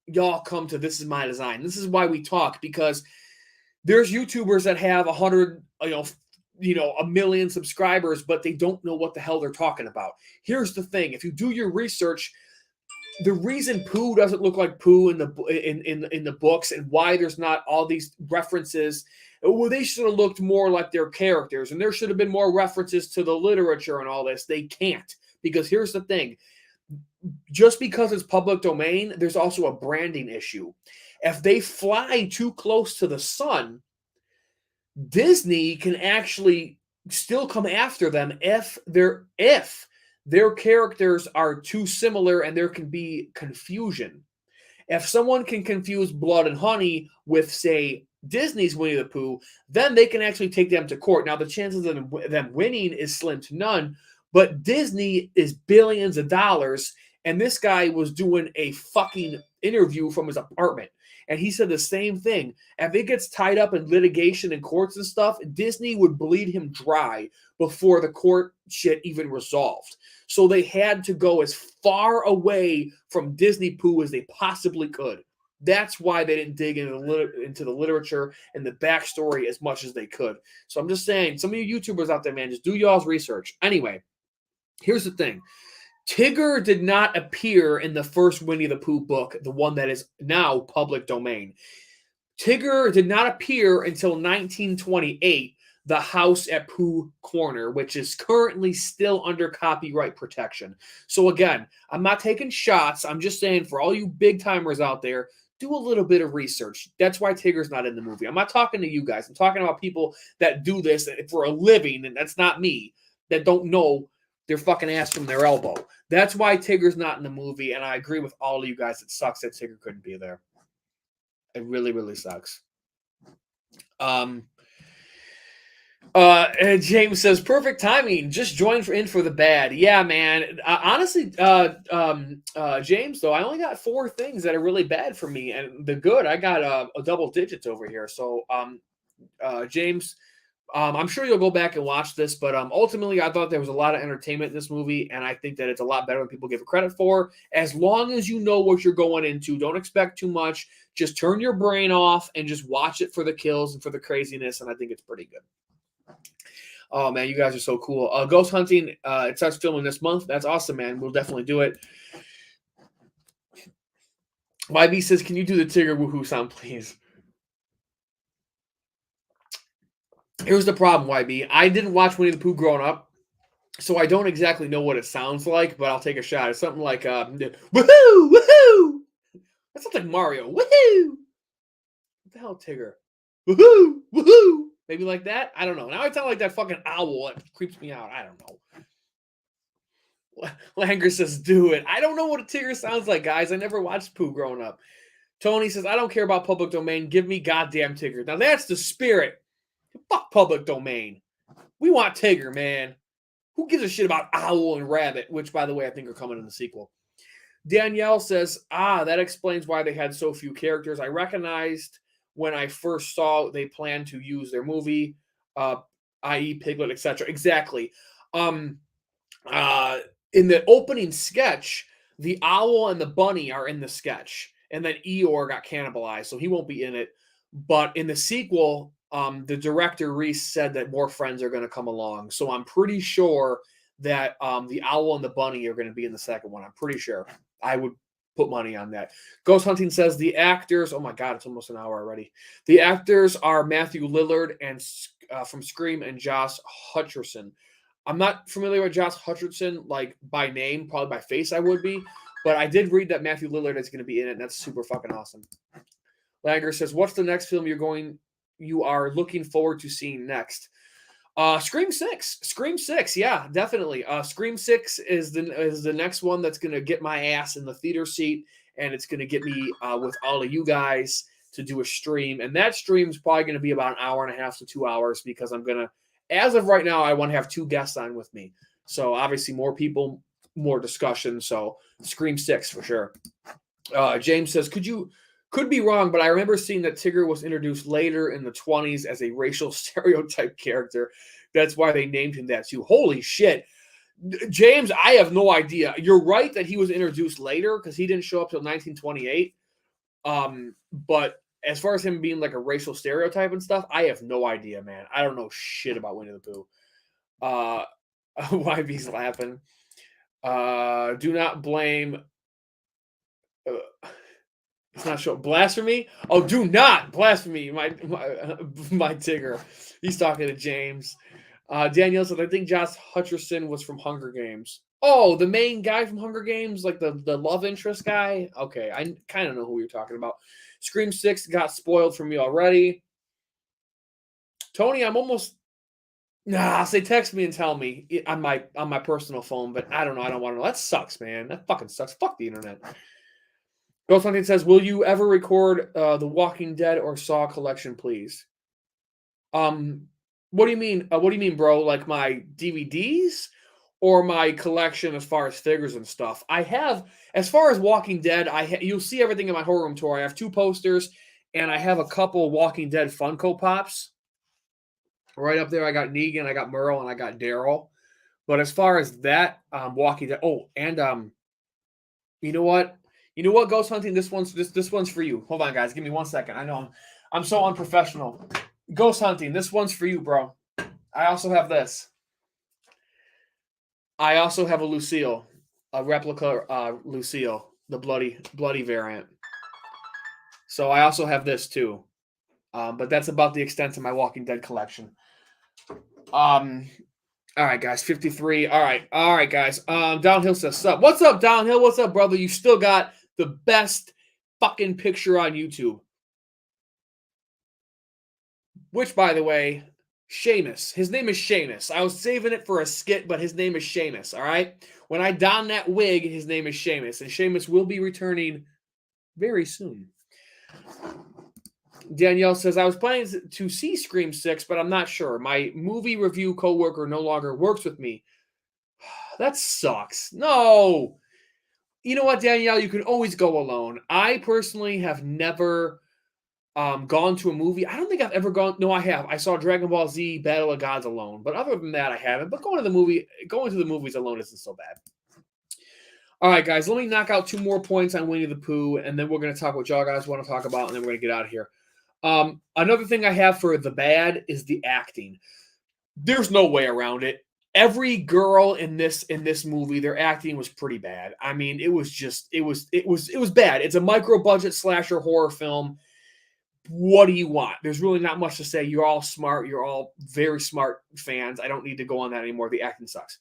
y'all come to This Is My Design. This is why we talk, because there's YouTubers that have 100, a million subscribers, but they don't know what the hell they're talking about. Here's the thing: if you do your research, the reason Pooh doesn't look like Pooh in the books, and why there's not all these references. Well, they should have looked more like their characters, and there should have been more references to the literature and all this. They can't, because here's the thing. Just because it's public domain, there's also a branding issue. If they fly too close to the sun, Disney can actually still come after them if their characters are too similar and there can be confusion. If someone can confuse Blood and Honey with, say, Disney's Winnie the Pooh, then they can actually take them to court. Now, the chances of them winning is slim to none, but Disney is billions of dollars, and this guy was doing a fucking interview from his apartment, and he said the same thing. If it gets tied up in litigation and courts and stuff, Disney would bleed him dry before the court shit even resolved. So they had to go as far away from Disney Pooh as they possibly could. That's why they didn't dig into the literature and the backstory as much as they could. So I'm just saying, some of you YouTubers out there, man, just do y'all's research. Anyway, here's the thing. Tigger did not appear in the first Winnie the Pooh book, the one that is now public domain. Tigger did not appear until 1928, The House at Pooh Corner, which is currently still under copyright protection. So again, I'm not taking shots. I'm just saying, for all you big timers out there, do a little bit of research. That's why Tigger's not in the movie. I'm not talking to you guys. I'm talking about people that do this for a living, and that's not me, that don't know their fucking ass from their elbow. That's why Tigger's not in the movie, and I agree with all of you guys. It sucks that Tigger couldn't be there. It really, really sucks. James says, perfect timing. Just join in for the bad. Yeah, man. Honestly, James, though, I only got 4 things that are really bad for me, and the good, I got a double digits over here. So, James, I'm sure you'll go back and watch this, but ultimately, I thought there was a lot of entertainment in this movie, and I think that it's a lot better than people give it credit for. As long as you know what you're going into, don't expect too much. Just turn your brain off and just watch it for the kills and for the craziness, and I think it's pretty good. Oh, man, you guys are so cool. Ghost Hunting, it starts filming this month. That's awesome, man. We'll definitely do it. YB says, can you do the Tigger woohoo sound, please? Here's the problem, YB. I didn't watch Winnie the Pooh growing up, so I don't exactly know what it sounds like, but I'll take a shot. It's something like, woohoo, woohoo. That sounds like Mario. Woohoo. What the hell, Tigger? Woohoo, woohoo. Maybe like that? I don't know. Now I sound like that fucking owl. It creeps me out. I don't know. Langer says, do it. I don't know what a Tigger sounds like, guys. I never watched Pooh growing up. Tony says, I don't care about public domain. Give me goddamn Tigger. Now, that's the spirit. Fuck public domain. We want Tigger, man. Who gives a shit about Owl and Rabbit, which, by the way, I think are coming in the sequel. Danielle says, that explains why they had so few characters. I recognized when I first saw they planned to use their movie, i.e. Piglet, etc. Exactly. In the opening sketch, the owl and the bunny are in the sketch, and then Eeyore got cannibalized, so he won't be in it. But in the sequel, the director Reese said that more friends are going to come along, so I'm pretty sure that the owl and the bunny are going to be in the second one. I'm pretty sure. I would put money on that. Ghost Hunting says the actors. Oh my God, it's almost an hour already. The actors are Matthew Lillard and from Scream and Josh Hutcherson. I'm not familiar with Josh Hutcherson, like by name, probably by face I would be, but I did read that Matthew Lillard is going to be in it, and that's super fucking awesome. Langer says, "What's the next film you are looking forward to seeing next?" Scream 6. Scream 6, yeah, definitely. Scream 6 is the next one that's going to get my ass in the theater seat, and it's going to get me with all of you guys to do a stream. And that stream is probably going to be about an hour and a half to 2 hours because I'm going to, as of right now, I want to have 2 guests on with me. So obviously more people, more discussion. So Scream 6 for sure. James says, could be wrong, but I remember seeing that Tigger was introduced later in the 20s as a racial stereotype character. That's why they named him that too. Holy shit. James, I have no idea. You're right that he was introduced later because he didn't show up till 1928. But as far as him being like a racial stereotype and stuff, I have no idea, man. I don't know shit about Winnie the Pooh. YB's laughing. Do not blame... It's not sure. Blasphemy? Oh, do not blasphemy, my Tigger. He's talking to James. Danielle said, I think Josh Hutcherson was from Hunger Games. Oh, the main guy from Hunger Games, like the love interest guy? Okay, I kind of know who you're talking about. Scream 6 got spoiled for me already. Tony, I'm almost... say text me and tell me on my personal phone, but I don't know. I don't want to know. That sucks, man. That fucking sucks. Fuck the internet. Ghost Hunting says, will you ever record the Walking Dead or Saw collection, please? What do you mean? What do you mean, bro? Like my DVDs or my collection as far as figures and stuff? I have, as far as Walking Dead, you'll see everything in my horror room tour. I have 2 posters, and I have a couple Walking Dead Funko Pops. Right up there, I got Negan, I got Merle, and I got Daryl. But as far as that, Walking Dead, you know what? You know what, Ghost Hunting? This one's for you. Hold on, guys. Give me 1 second. I know I'm so unprofessional. Ghost Hunting, this one's for you, bro. I also have this. I also have a Lucille, a replica Lucille, the bloody variant. So I also have this too. But that's about the extent of my Walking Dead collection. All right, guys, 53. All right, guys. Downhill says, sup. What's up, Downhill? What's up, brother? You still got the best fucking picture on YouTube. Which, by the way, Seamus. His name is Seamus. I was saving it for a skit, but his name is Seamus, all right? When I don that wig, his name is Seamus, and Seamus will be returning very soon. Danielle says, I was planning to see Scream 6, but I'm not sure. My movie review coworker no longer works with me. That sucks. No. You know what, Danielle? You can always go alone. I personally have never gone to a movie. I don't think I've ever gone. No, I have. I saw Dragon Ball Z Battle of Gods alone. But other than that, I haven't. But going to the movies alone isn't so bad. All right, guys. Let me knock out 2 more points on Winnie the Pooh, and then we're going to talk what y'all guys want to talk about, and then we're going to get out of here. Another thing I have for the bad is the acting. There's no way around it. Every girl in this movie, their acting was pretty bad. I mean, it was bad. It's a micro budget slasher horror film. What do you want? There's really not much to say. You're all smart. You're all very smart fans. I don't need to go on that anymore. The acting sucks.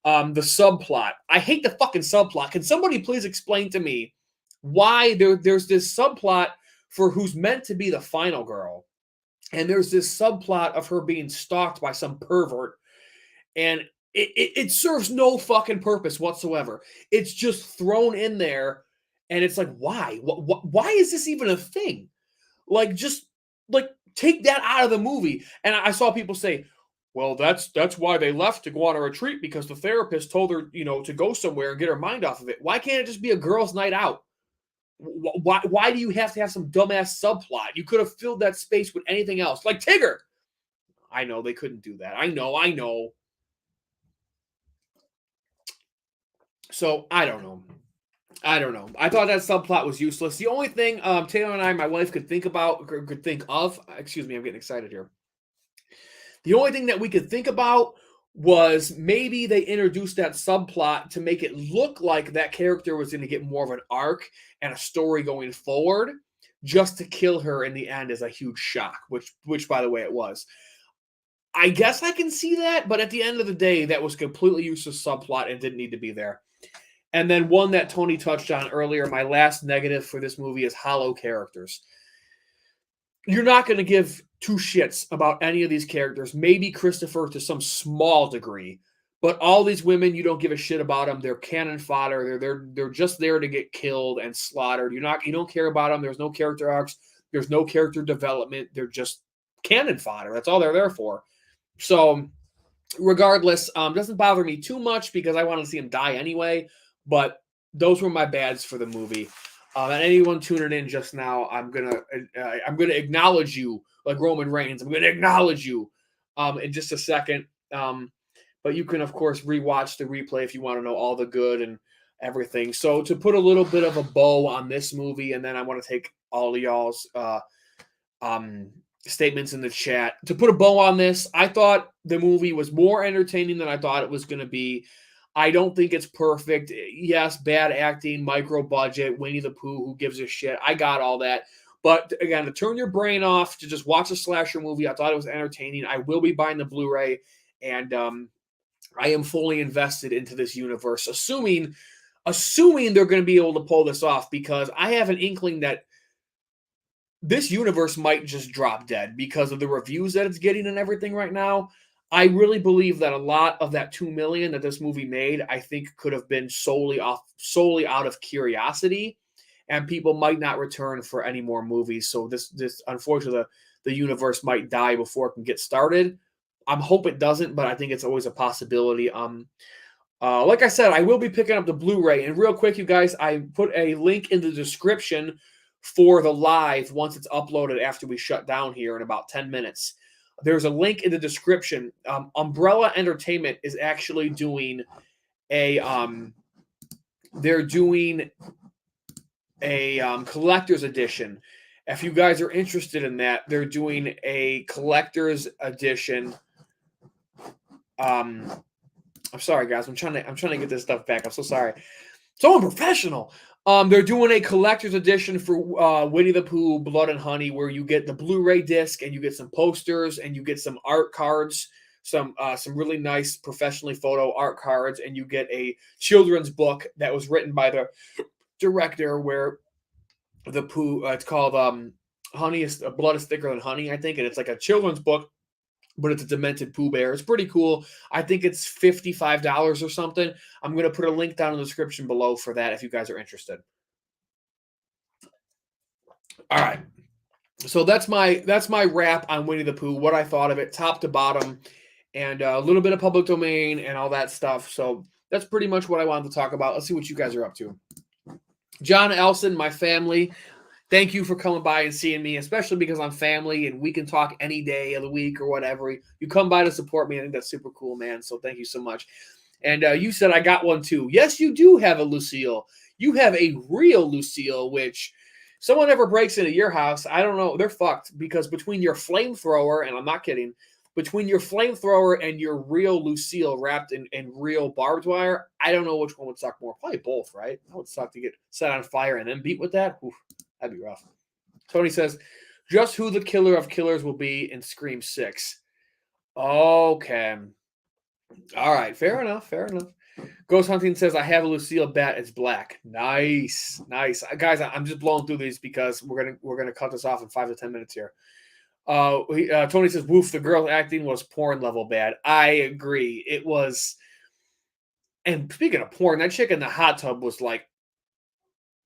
The subplot. I hate the fucking subplot. Can somebody please explain to me why there's this subplot for who's meant to be the final girl, and there's this subplot of her being stalked by some pervert, and It serves no fucking purpose whatsoever. It's just thrown in there, and it's like, why? Why is this even a thing? Like, just like take that out of the movie. And I saw people say, well, that's why they left to go on a retreat, because the therapist told her, to go somewhere and get her mind off of it. Why can't it just be a girls' night out? Why do you have to have some dumbass subplot? You could have filled that space with anything else, like Tigger. I know they couldn't do that. I know. So I don't know. I thought that subplot was useless. The only thing Taylor and I, my wife, could think about, could think of. Excuse me, I'm getting excited here. The only thing that we could think about was maybe they introduced that subplot to make it look like that character was going to get more of an arc and a story going forward, just to kill her in the end is a huge shock, which by the way it was. I guess I can see that, but at the end of the day, that was completely useless subplot and didn't need to be there. And then one that Tony touched on earlier, my last negative for this movie is hollow characters. You're not going to give two shits about any of these characters. Maybe Christopher to some small degree, but all these women, you don't give a shit about them. They're cannon fodder. They're just there to get killed and slaughtered. You don't care about them. There's no character arcs. There's no character development. They're just cannon fodder. That's all they're there for. So regardless, doesn't bother me too much because I want to see him die anyway. But those were my bads for the movie. And anyone tuning in just now, I'm gonna acknowledge you like Roman Reigns. I'm gonna acknowledge you in just a second. But you can of course rewatch the replay if you want to know all the good and everything. So to put a little bit of a bow on this movie, and then I want to take all of y'all's statements in the chat. To put a bow on this, I thought the movie was more entertaining than I thought it was going to be. I don't think it's perfect. Yes, bad acting, micro budget, Winnie the Pooh, who gives a shit? I got all that. But again, to turn your brain off, to just watch a slasher movie, I thought it was entertaining. I will be buying the Blu-ray, and I am fully invested into this universe, assuming they're going to be able to pull this off, because I have an inkling that this universe might just drop dead because of the reviews that it's getting and everything right now. I really believe that a lot of that $2 million that this movie made, I think could have been solely out of curiosity, and people might not return for any more movies. So this unfortunately, the universe might die before it can get started. I hope it doesn't, but I think it's always a possibility. Like I said, I will be picking up the Blu-ray. And real quick, you guys, I put a link in the description for the live once it's uploaded after we shut down here in about 10 minutes. There's a link in the description. Umbrella Entertainment is actually doing a collector's edition. If you guys are interested in that, they're doing a collector's edition. I'm sorry, guys. I'm trying to get this stuff back. I'm so sorry. So unprofessional. They're doing a collector's edition for Winnie the Pooh, Blood and Honey, where you get the Blu-ray disc and you get some posters and you get some art cards, some really nice professionally photo art cards, and you get a children's book that was written by the director where the Pooh, it's called Blood is Thicker Than Honey, I think, and it's like a children's book, but it's a demented Pooh Bear. It's pretty cool. I think it's $55 or something. I'm going to put a link down in the description below for that if you guys are interested. All right. So that's my wrap on Winnie the Pooh, what I thought of it top to bottom, and a little bit of public domain and all that stuff. So that's pretty much what I wanted to talk about. Let's see what you guys are up to. John Elson, my family, thank you for coming by and seeing me, especially because I'm family and we can talk any day of the week or whatever. You come by to support me. I think that's super cool, man. So thank you so much. And you said I got one too. Yes, you do have a Lucille. You have a real Lucille, which someone ever breaks into your house, I don't know. They're fucked, because between your flamethrower, and I'm not kidding, between your flamethrower and your real Lucille wrapped in real barbed wire, I don't know which one would suck more. Probably both, right? That would suck to get set on fire and then beat with that. Oof. That'd be rough. Tony says, just who the killer of killers will be in Scream 6. Okay. All right. Fair enough. Ghost Hunting says, I have a Lucille bat. It's black. Nice. Guys, I'm just blowing through these because we're gonna cut this off in 5 to 10 minutes here. Tony says, woof, the girl acting was porn level bad. I agree. It was And speaking of porn, that chick in the hot tub was like,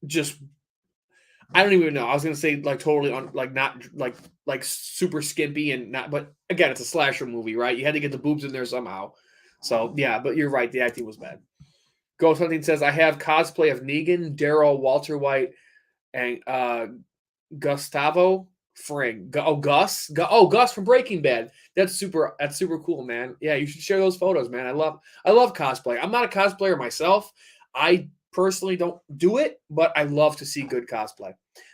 just, I don't even know. I was gonna say like totally not like super skimpy and not, but again, it's a slasher movie, right? You had to get the boobs in there somehow. So yeah, but you're right. The acting was bad. Ghost Hunting says I have cosplay of Negan, Daryl, Walter White, and Gustavo Fring. Gus from Breaking Bad. That's super cool, man. Yeah, you should share those photos, man. I love cosplay. I'm not a cosplayer myself. I personally don't do it, but I love to see good cosplay.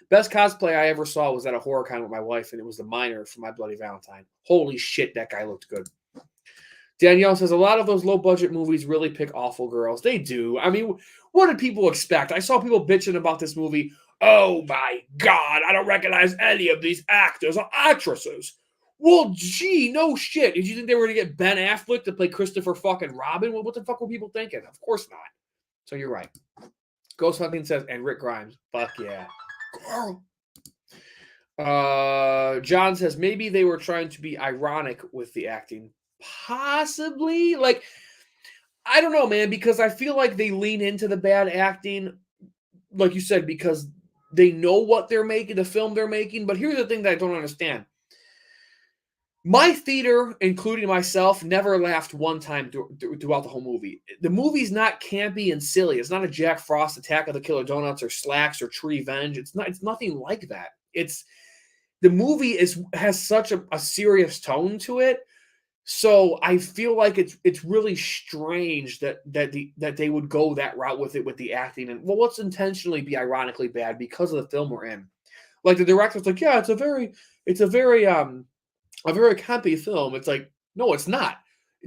Best cosplay I ever saw was at a horror con with my wife, and it was the Miner from My Bloody Valentine. Holy shit, that guy looked good. Danielle says a lot of those low budget movies really pick awful girls. They do. I mean, what did people expect? I saw people bitching about this movie. Oh my God, I don't recognize any of these actors or actresses. Well, gee, no shit. Did you think they were going to get Ben Affleck to play Christopher fucking Robin? Well, what the fuck were people thinking? Of course not. So you're right. Ghost Hunting says, and Rick Grimes. Fuck yeah. John says maybe they were trying to be ironic with the acting. Possibly. Like, I don't know, man, because I feel like they lean into the bad acting, like you said, because they know what they're making, the film they're making. But here's the thing that I don't understand. My theater, including myself, never laughed one time throughout the whole movie. The movie's not campy and silly. It's not a Jack Frost Attack of the Killer Donuts or Slacks or Tree Venge. It's nothing like that. The movie has such a serious tone to it. So I feel like it's really strange that they would go that route with it, with the acting, and well, let's intentionally be ironically bad because of the film we're in. Like the director's like, yeah, it's a very campy film. It's like, no, it's not.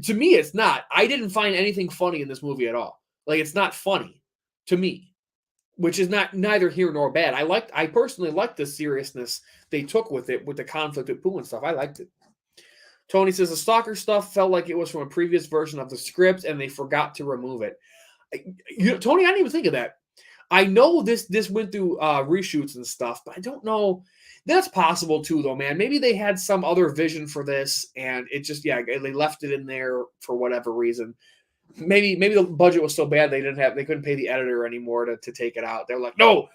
To me, it's not. I didn't find anything funny in this movie at all. Like, it's not funny to me, which is neither here nor bad. I personally liked the seriousness they took with it, with the conflict with Pooh and stuff. I liked it. Tony says the stalker stuff felt like it was from a previous version of the script and they forgot to remove it. Tony, I didn't even think of that. I know this went through reshoots and stuff, but I don't know. That's possible too, though, man. Maybe they had some other vision for this, and it just, yeah, they left it in there for whatever reason. Maybe the budget was so bad they couldn't pay the editor anymore to take it out. They're like, no,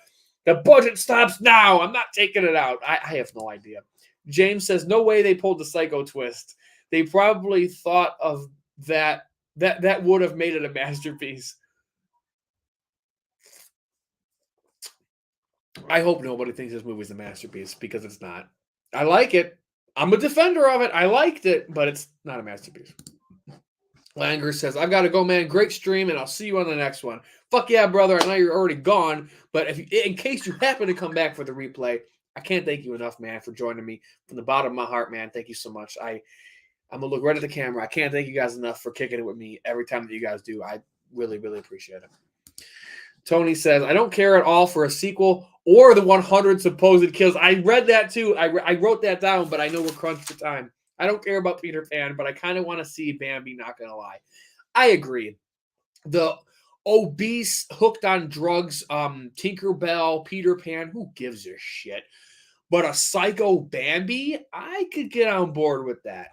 the budget stops now. I'm not taking it out. I have no idea. James says, no way they pulled the psycho twist. They probably thought of that would have made it a masterpiece. I hope nobody thinks this movie's a masterpiece, because it's not. I like it. I'm a defender of it. I liked it, but it's not a masterpiece. Langer says, I've got to go, man. Great stream, and I'll see you on the next one. Fuck yeah, brother. I know you're already gone, but in case you happen to come back for the replay, I can't thank you enough, man, for joining me from the bottom of my heart, man. Thank you so much. I'm going to look right at the camera. I can't thank you guys enough for kicking it with me every time that you guys do. I really, really appreciate it. Tony says, I don't care at all for a sequel or the 100 supposed kills. I read that too. I wrote that down, but I know we're crunched for time. I don't care about Peter Pan, but I kind of want to see Bambi, not going to lie. I agree. The obese, hooked on drugs, Tinkerbell, Peter Pan, who gives a shit? But a psycho Bambi, I could get on board with that.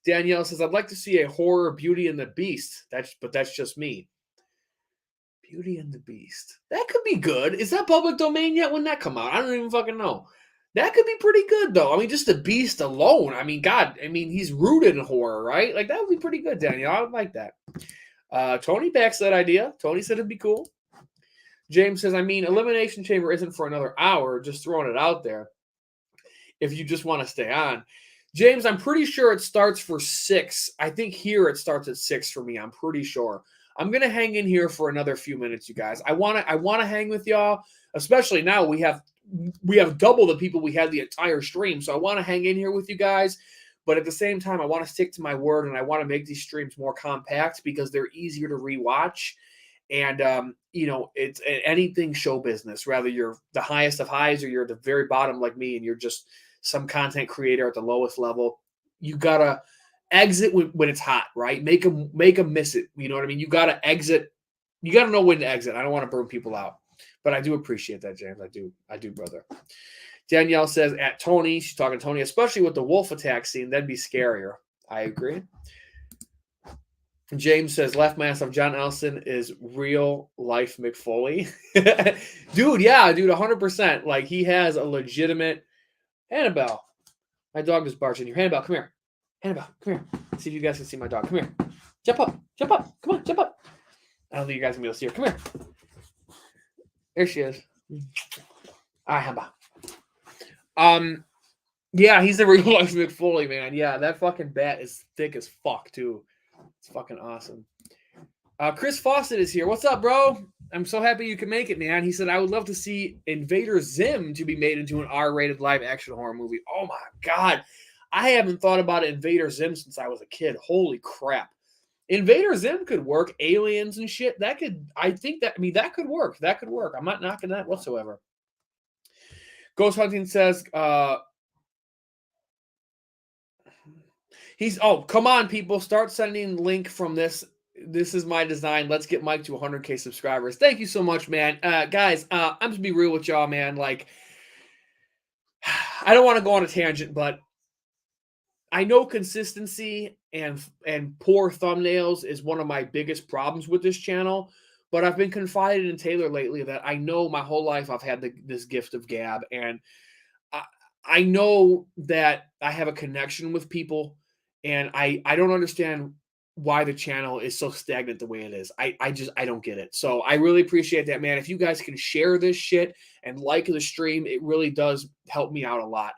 Danielle says, I'd like to see a horror Beauty and the Beast. But that's just me. Beauty and the Beast. That could be good. Is that public domain yet? When that come out? I don't even fucking know. That could be pretty good, though. I mean, just the Beast alone. I mean, God. I mean, he's rooted in horror, right? Like, that would be pretty good, Danielle. I would like that. Tony backs that idea. Tony said it'd be cool. James says, I mean, Elimination Chamber isn't for another hour. Just throwing it out there. If you just want to stay on. James, I'm pretty sure it starts for 6. I think here it starts at 6 for me. I'm pretty sure. I'm going to hang in here for another few minutes, you guys. I want to hang with y'all, especially now we have double the people we had the entire stream. So I want to hang in here with you guys. But at the same time, I want to stick to my word, and I want to make these streams more compact because they're easier to rewatch. And, it's anything show business, whether you're the highest of highs or you're at the very bottom like me and you're just some content creator at the lowest level. You got to exit when it's hot, right? Make them miss it. You know what I mean? You got to exit. You got to know when to exit. I don't want to burn people out, but I do appreciate that, James. I do, brother. Danielle says at Tony, she's talking to Tony, especially with the wolf attack scene, that'd be scarier. I agree. James says, left mask of John Elson is real life McFoley. Dude, yeah, dude, 100%. Like, he has a legitimate... Annabelle. My dog just barks in here. Annabelle, come here. Annabelle, come here. See if you guys can see my dog. Come here. Jump up. Jump up. Come on, jump up. I don't think you guys can be able to see her. Come here. There she is. All right, Annabelle. Yeah, he's the real life McFoley, man. Yeah, that fucking bat is thick as fuck, too. It's fucking awesome. Chris Fawcett is here. What's up, bro? I'm so happy you can make it, man. He said, I would love to see Invader Zim to be made into an R-rated live-action horror movie. Oh, my God. I haven't thought about Invader Zim since I was a kid. Holy crap. Invader Zim could work. Aliens and shit. That could, that could work. That could work. I'm not knocking that whatsoever. Ghost Hunting says, come on, people. Start sending link from this. This is my design. Let's get Mike to 100K subscribers. Thank you so much, man. Guys, I'm just be real with y'all, man. Like, I don't want to go on a tangent, but I know consistency and poor thumbnails is one of my biggest problems with this channel. But I've been confided in Taylor lately that I know my whole life I've had this gift of gab, and I know that I have a connection with people, and I don't understand why the channel is so stagnant the way it is. I don't get it. So I really appreciate that, man. If you guys can share this shit and like the stream, it really does help me out a lot.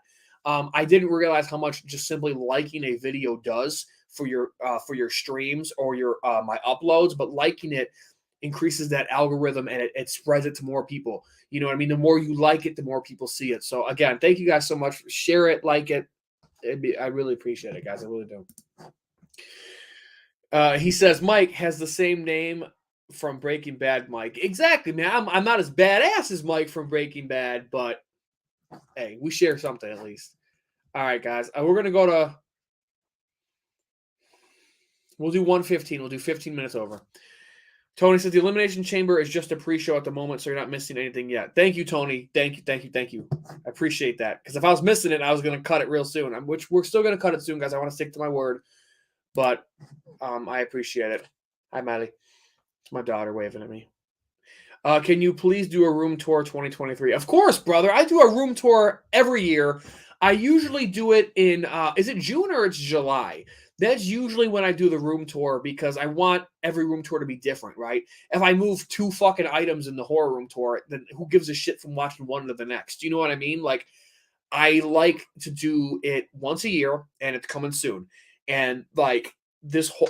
I didn't realize how much just simply liking a video does for your streams or your my uploads, but liking it increases that algorithm and it spreads it to more people. You know what I mean? The more you like it, the more people see it. So again, thank you guys so much. Share it, like it. I really appreciate it, guys. I really do. He says, Mike has the same name from Breaking Bad, Mike. Exactly, man. I'm not as badass as Mike from Breaking Bad, but hey, we share something at least. All right, guys. We're going to go to... We'll do 1:15. We'll do 15 minutes over. Tony says, the Elimination Chamber is just a pre-show at the moment, so you're not missing anything yet. Thank you, Tony. Thank you. I appreciate that. Because if I was missing it, I was going to cut it real soon. Which we're still going to cut it soon, guys. I want to stick to my word. But I appreciate it. Hi, Maddie. It's my daughter waving at me. Can you please do a room tour 2023? Of course, brother. I do a room tour every year. I usually do it in, is it June or it's July? That's usually when I do the room tour because I want every room tour to be different, right? If I move 2 fucking items in the horror room tour, then who gives a shit from watching one to the next? You know what I mean? Like, I like to do it once a year, and it's coming soon. And like this whole,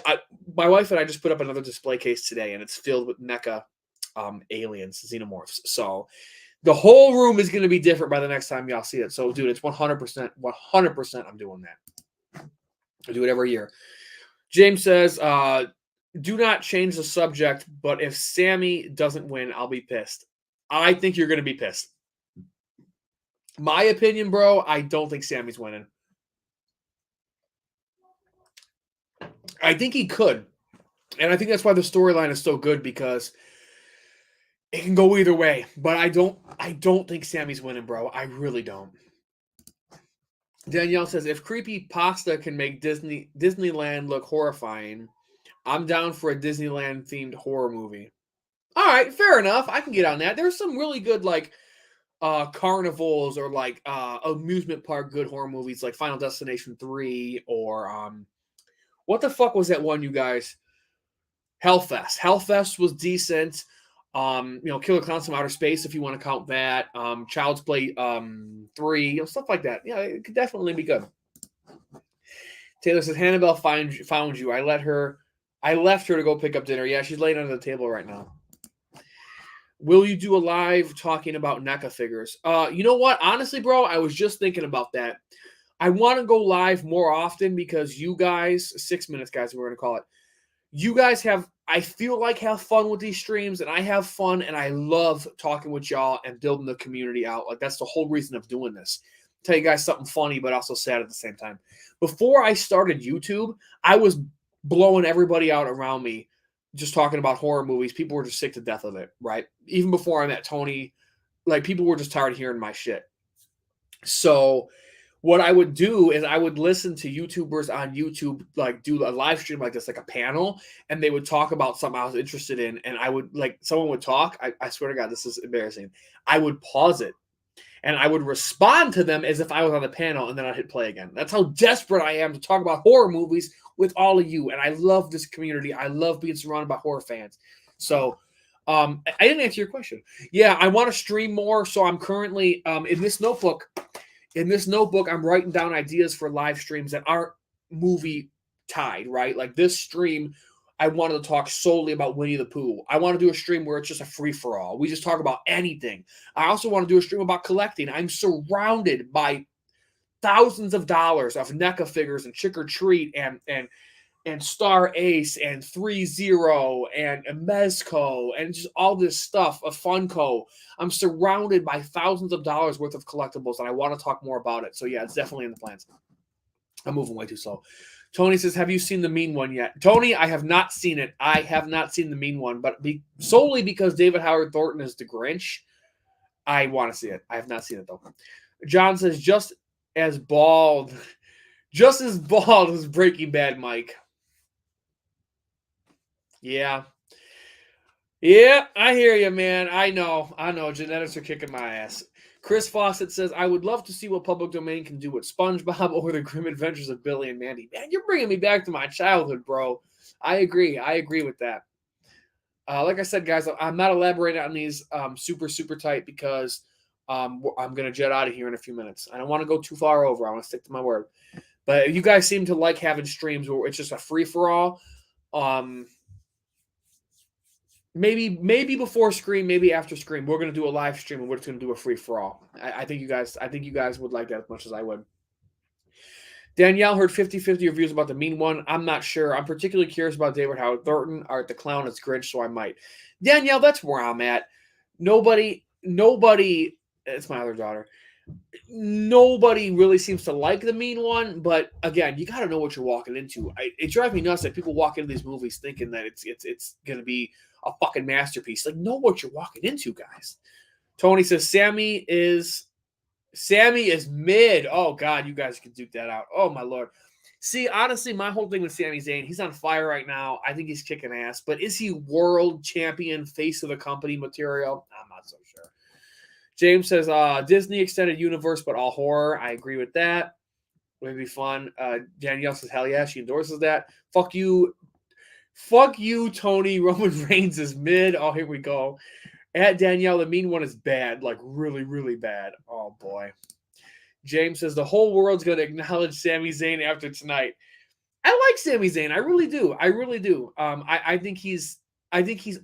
my wife and I just put up another display case today, and it's filled with mecha aliens, xenomorphs. So the whole room is going to be different by the next time y'all see it. So, dude, it's 100%. I'm doing that. I do it every year. James says, do not change the subject, but if Sammy doesn't win, I'll be pissed. I think you're going to be pissed. My opinion, bro, I don't think Sammy's winning. I think he could. And I think that's why the storyline is so good, because it can go either way. But I don't think Sammy's winning, bro. I really don't. Danielle says, if creepy pasta can make Disneyland look horrifying, I'm down for a Disneyland themed horror movie. All right, fair enough. I can get on that. There's some really good like carnivals or like amusement park good horror movies like Final Destination 3 or what the fuck was that one, you guys? Hellfest. Hellfest was decent. Killer Clowns from Outer Space, if you want to count that. Child's Play 3, stuff like that. Yeah, it could definitely be good. Taylor says, Hannibal found you. I left her to go pick up dinner. Yeah, she's laying under the table right now. Will you do a live talking about NECA figures? You know what? Honestly, bro, I was just thinking about that. I want to go live more often because you guys, 6 minutes, guys, we're going to call it. You guys have fun with these streams, and I have fun, and I love talking with y'all and building the community out. Like, that's the whole reason of doing this. Tell you guys something funny, but also sad at the same time. Before I started YouTube, I was blowing everybody out around me, just talking about horror movies. People were just sick to death of it, right? Even before I met Tony, like, people were just tired of hearing my shit. So what I would do is I would listen to YouTubers on YouTube, like do a live stream like this, like a panel, and they would talk about something I was interested in. And I would like someone would talk. I swear to God, this is embarrassing. I would pause it and I would respond to them as if I was on the panel, and then I'd hit play again. That's how desperate I am to talk about horror movies with all of you. And I love this community. I love being surrounded by horror fans. So I didn't answer your question. Yeah, I want to stream more. So I'm currently in this notebook. In this notebook, I'm writing down ideas for live streams that aren't movie tied, right? Like this stream, I wanted to talk solely about Winnie the Pooh. I want to do a stream where it's just a free-for-all. We just talk about anything. I also want to do a stream about collecting. I'm surrounded by thousands of dollars of NECA figures and Trick or Treat and Star Ace and 3-0 and Mezco and just all this stuff, a Funko. I'm surrounded by thousands of dollars worth of collectibles, and I want to talk more about it. So yeah, it's definitely in the plans. I'm moving way too slow. Tony says, have you seen The Mean One yet? Tony, I have not seen it. I have not seen The Mean One, but solely because David Howard Thornton is the Grinch, I want to see it. I have not seen it, though. John says, just as bald as Breaking Bad, Mike. Yeah. Yeah, I hear you, man. I know. Genetics are kicking my ass. Chris Fawcett says, I would love to see what public domain can do with SpongeBob or the Grim Adventures of Billy and Mandy. Man, you're bringing me back to my childhood, bro. I agree. I agree with that. Like I said, guys, I'm not elaborating on these super, super tight because I'm going to jet out of here in a few minutes. I don't want to go too far over. I want to stick to my word. But you guys seem to like having streams where it's just a free-for-all. Maybe before Scream, maybe after Scream, we're gonna do a live stream and we're just gonna do a free for all. I think you guys would like that as much as I would. Danielle heard 50-50 reviews about The Mean One. I'm not sure. I'm particularly curious about David Howard Thornton, Art the Clown as Grinch, so I might. Danielle, that's where I'm at. Nobody. It's my other daughter. Nobody really seems to like The Mean One, but again, you got to know what you're walking into. It drives me nuts that people walk into these movies thinking that it's going to be a fucking masterpiece. Like, know what you're walking into, guys. Tony says Sammy is mid. Oh God, you guys can duke that out. Oh my Lord. See, honestly, my whole thing with Sami Zayn, he's on fire right now. I think he's kicking ass, but is he world champion, face of the company material? I'm not so sure. James says Disney extended universe, but all horror. I agree with that. Would be fun. Danielle says, hell yeah, she endorses that. Fuck you, Tony. Roman Reigns is mid. Oh, here we go. At Danielle, The Mean One is bad, like really, really bad. Oh boy. James says the whole world's going to acknowledge Sami Zayn after tonight. I like Sami Zayn. I really do. I think he's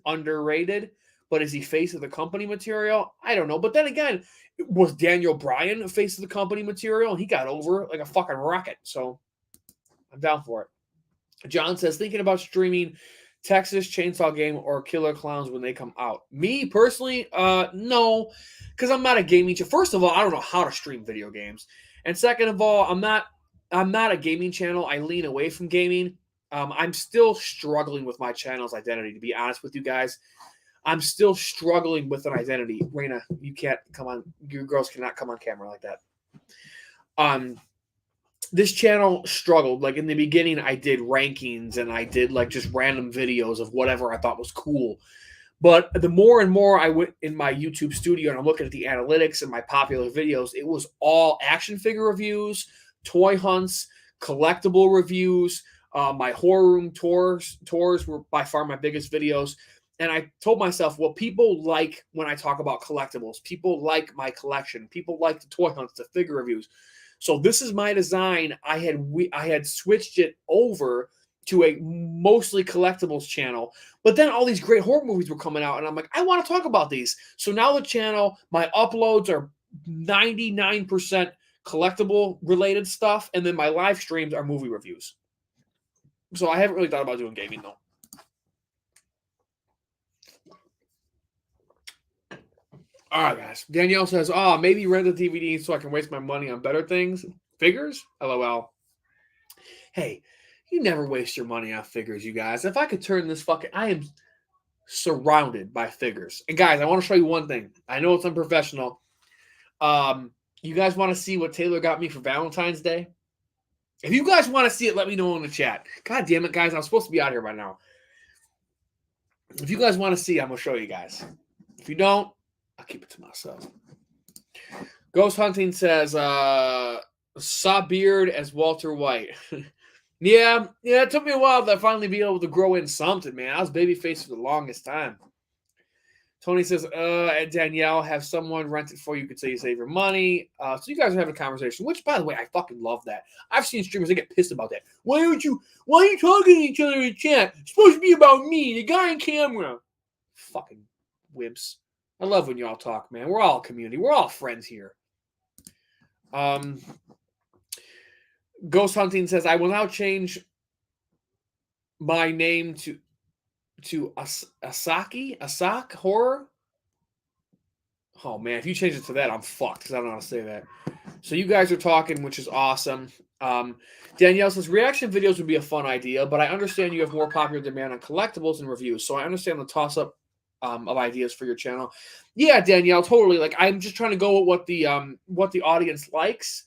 underrated. But is he face of the company material? I don't know. But then again, was Daniel Bryan face of the company material? He got over like a fucking rocket. So I'm down for it. John says, thinking about streaming Texas Chainsaw Game or Killer Clowns when they come out. Me personally, no, because I'm not a gaming. First of all, I don't know how to stream video games, and second of all, I'm not a gaming channel. I lean away from gaming. I'm still struggling with my channel's identity, to be honest with you guys. I'm still struggling with an identity. Raina, you can't come on. You girls cannot come on camera like that. This channel struggled. Like in the beginning, I did rankings and I did like just random videos of whatever I thought was cool. But the more and more I went in my YouTube studio and I'm looking at the analytics and my popular videos, it was all action figure reviews, toy hunts, collectible reviews. My horror room tours were by far my biggest videos. And I told myself, well, people like when I talk about collectibles. People like my collection. People like the toy hunts, the figure reviews. So this is my design. I had switched it over to a mostly collectibles channel. But then all these great horror movies were coming out. And I'm like, I want to talk about these. So now the channel, my uploads are 99% collectible related stuff. And then my live streams are movie reviews. So I haven't really thought about doing gaming though. All right, guys. Danielle says, maybe rent the DVD so I can waste my money on better things. Figures? LOL. Hey, you never waste your money on figures, you guys. If I could turn this I am surrounded by figures. And guys, I want to show you one thing. I know it's unprofessional. You guys want to see what Taylor got me for Valentine's Day? If you guys want to see it, let me know in the chat. God damn it, guys. I'm supposed to be out here by now. If you guys want to see, I'm going to show you guys. If you don't, I'll keep it to myself. Ghost Hunting says, saw beard as Walter White. yeah, it took me a while to finally be able to grow in something, man. I was babyface for the longest time. Tony says, Danielle, have someone rent it for you could say you save your money. So you guys are having a conversation, which, by the way, I fucking love that. I've seen streamers that get pissed about that. Why are you talking to each other in chat? It's supposed to be about me, the guy on camera. Fucking wimps. I love when y'all talk, man. We're all a community. We're all friends here. Ghost Hunting says, I will now change my name to Asak Horror. Oh man, if you change it to that, I'm fucked because I don't know how to say that. So you guys are talking, which is awesome. Danielle says reaction videos would be a fun idea, but I understand you have more popular demand on collectibles and reviews. So I understand the toss up of ideas for your channel. Yeah, Danielle, totally. Like I'm just trying to go with what the audience likes.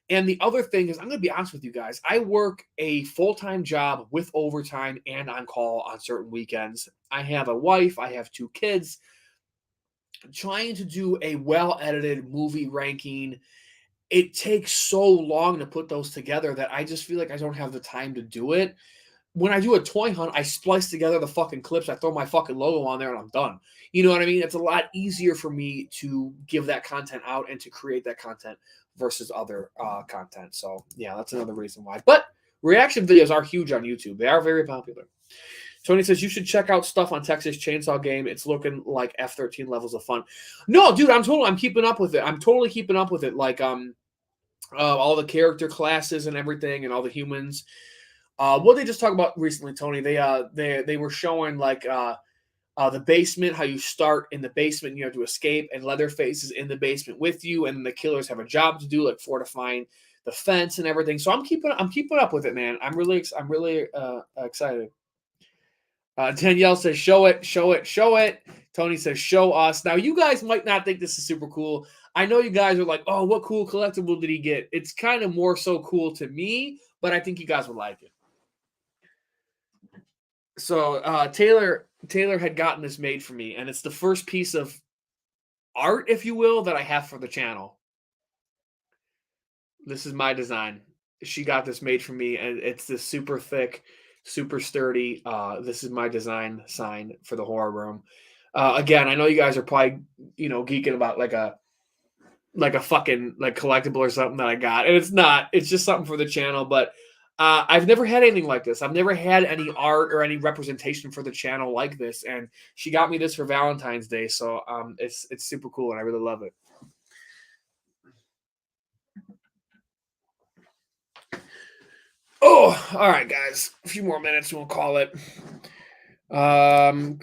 And the other thing is, I'm going to be honest with you guys. I work a full-time job with overtime and on call on certain weekends. I have a wife. I have 2 kids. Trying to do a well-edited movie ranking, it takes so long to put those together that I just feel like I don't have the time to do it. When I do a toy hunt, I splice together the fucking clips. I throw my fucking logo on there and I'm done. You know what I mean? It's a lot easier for me to give that content out and to create that content versus other content. So yeah, that's another reason why. But reaction videos are huge on YouTube. They are very popular. Tony says you should check out stuff on Texas Chainsaw Game. It's looking like F-13 levels of fun. No, dude, I'm keeping up with it. I'm totally keeping up with it. Like all the character classes and everything and all the humans. What they just talked about recently, Tony, they were showing like the basement, how you start in the basement, and you have to escape, and Leatherface is in the basement with you, and the killers have a job to do, like fortifying the fence and everything. So I'm keeping up with it, man. I'm really excited. Danielle says, show it. Tony says, show us. Now, you guys might not think this is super cool. I know you guys are like, oh, what cool collectible did he get? It's kind of more so cool to me, but I think you guys would like it. So Taylor had gotten this made for me, and it's the first piece of art, if you will, that I have for the channel. This is my design. She got this made for me, and it's this super thick, super sturdy. This is my design sign for the horror room. Again, I know you guys are probably, geeking about like a fucking like collectible or something that I got, and it's not. It's just something for the channel, but I've never had anything like this. I've never had any art or any representation for the channel like this, and she got me this for Valentine's Day, so it's super cool, and I really love it. Oh, all right, guys. A few more minutes, and we'll call it.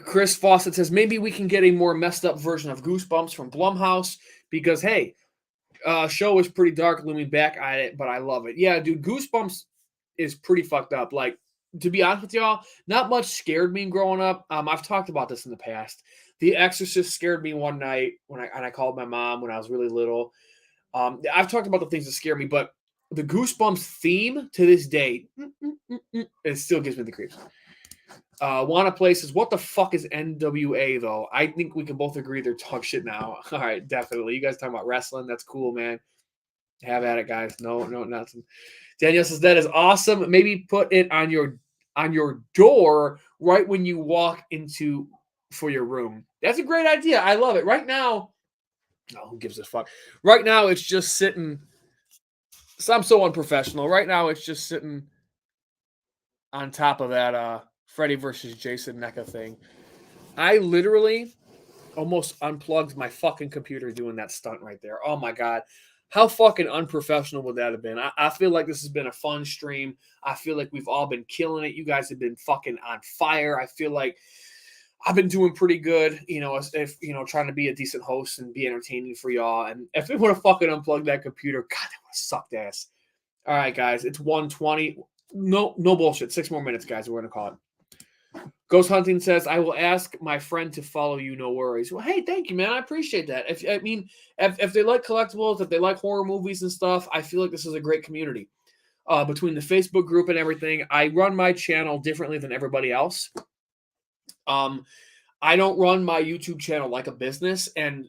Chris Fawcett says maybe we can get a more messed up version of Goosebumps from Blumhouse because hey, show is pretty dark, looming back at it, but I love it. Yeah, dude, Goosebumps is pretty fucked up. Like, to be honest with y'all, not much scared me growing up. I've talked about this in the past. The Exorcist scared me one night when I called my mom when I was really little. I've talked about the things that scare me, but the Goosebumps theme to this day, it still gives me the creeps. Wanna Places, what the fuck is NWA though? I think we can both agree they're talk shit now. All right, definitely. You guys talking about wrestling? That's cool, man. Have at it, guys. No, nothing. Danielle says that is awesome. Maybe put it on your door right when you walk into for your room. That's a great idea. I love it. Right now, who gives a fuck? Right now, it's just sitting. So I'm so unprofessional. Right now, it's just sitting on top of that Freddy versus Jason NECA thing. I literally almost unplugged my fucking computer doing that stunt right there. Oh my god. How fucking unprofessional would that have been? I feel like this has been a fun stream. I feel like we've all been killing it. You guys have been fucking on fire. I feel like I've been doing pretty good, if trying to be a decent host and be entertaining for y'all. And if we would have fucking unplugged that computer, God, that would have sucked ass. All right, guys, it's 1:20. No bullshit. 6 more minutes, guys. We're gonna call it. Ghost Hunting says, I will ask my friend to follow you, no worries. Well, hey, thank you, man. I appreciate that. If they like collectibles, if they like horror movies and stuff, I feel like this is a great community. Between the Facebook group and everything, I run my channel differently than everybody else. I don't run my YouTube channel like a business, and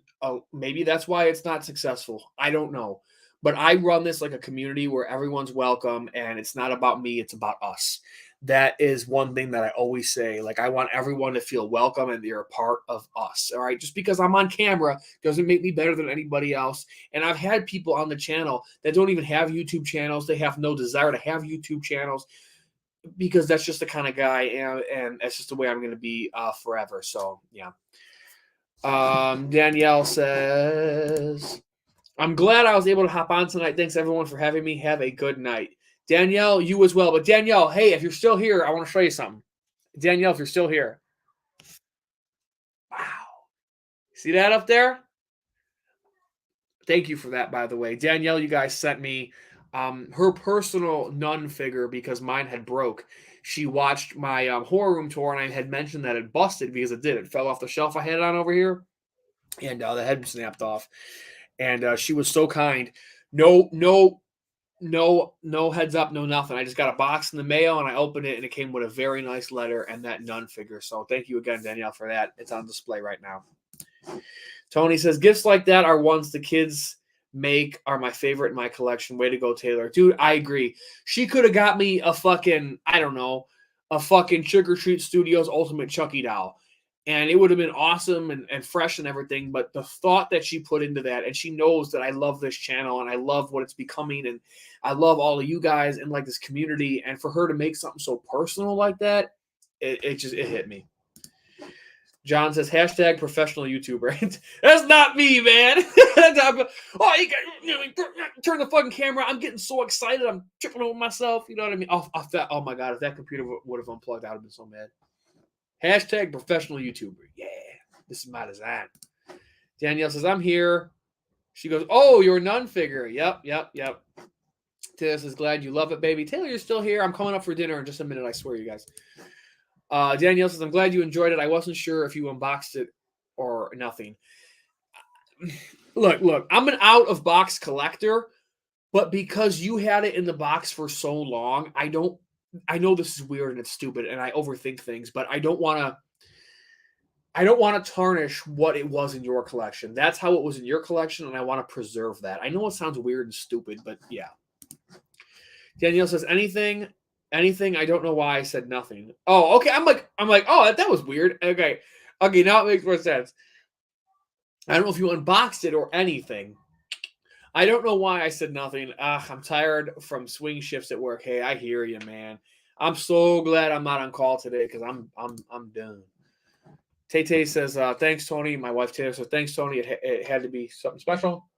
maybe that's why it's not successful. I don't know. But I run this like a community where everyone's welcome, and it's not about me, it's about us. That is one thing that I always say. Like, I want everyone to feel welcome and they're a part of us. All right. Just because I'm on camera doesn't make me better than anybody else. And I've had people on the channel that don't even have YouTube channels. They have no desire to have YouTube channels because that's just the kind of guy and that's just the way I'm going to be forever. So, yeah. Danielle says, I'm glad I was able to hop on tonight. Thanks, everyone, for having me. Have a good night. Danielle, you as well. But Danielle, hey, if you're still here, I want to show you something. Danielle, if you're still here. Wow. See that up there? Thank you for that, by the way. Danielle, you guys sent me her personal nun figure because mine had broke. She watched my horror room tour, and I had mentioned that it busted because it did. It fell off the shelf I had it on over here, and the head snapped off. And she was so kind. No heads up, no nothing. I just got a box in the mail and I opened it and it came with a very nice letter and that nun figure. So thank you again, Danielle, for that. It's on display right now. Tony says, gifts like that are ones the kids make are my favorite in my collection. Way to go, Taylor. Dude, I agree. She could have got me a fucking, I don't know, a fucking Trick or Treat Studios Ultimate Chucky doll. And it would have been awesome and fresh and everything. But the thought that she put into that, and she knows that I love this channel and I love what it's becoming. And I love all of you guys and like this community. And for her to make something so personal like that, it hit me. John says, hashtag professional YouTuber. That's not me, man. Oh, you turn the fucking camera. I'm getting so excited. I'm tripping over myself. You know what I mean? Oh my God. If that computer would have unplugged, I would have been so mad. Hashtag professional YouTuber. Yeah, this is my design. Danielle says, I'm here. She goes, oh, your nun figure. Yep. Taylor says, glad you love it, baby. Taylor, you're still here. I'm coming up for dinner in just a minute, I swear, you guys. Danielle says, I'm glad you enjoyed it. I wasn't sure if you unboxed it or nothing. Look, I'm an out-of-box collector, but because you had it in the box for so long, I know this is weird and it's stupid and I overthink things, but I don't want to tarnish what it was in your collection. That's how it was in your collection, and I want to preserve that. I know it sounds weird and stupid, but yeah. Danielle says, anything, I don't know why I said nothing. Oh, okay. I'm like, oh, that was weird. Okay, now it makes more sense. I don't know if you unboxed it or anything. I don't know why I said nothing. I'm tired from swing shifts at work. Hey, I hear you, man. I'm so glad I'm not on call today because I'm done. Tay says, thanks, Tony. My wife Taylor says, thanks, Tony. It had to be something special.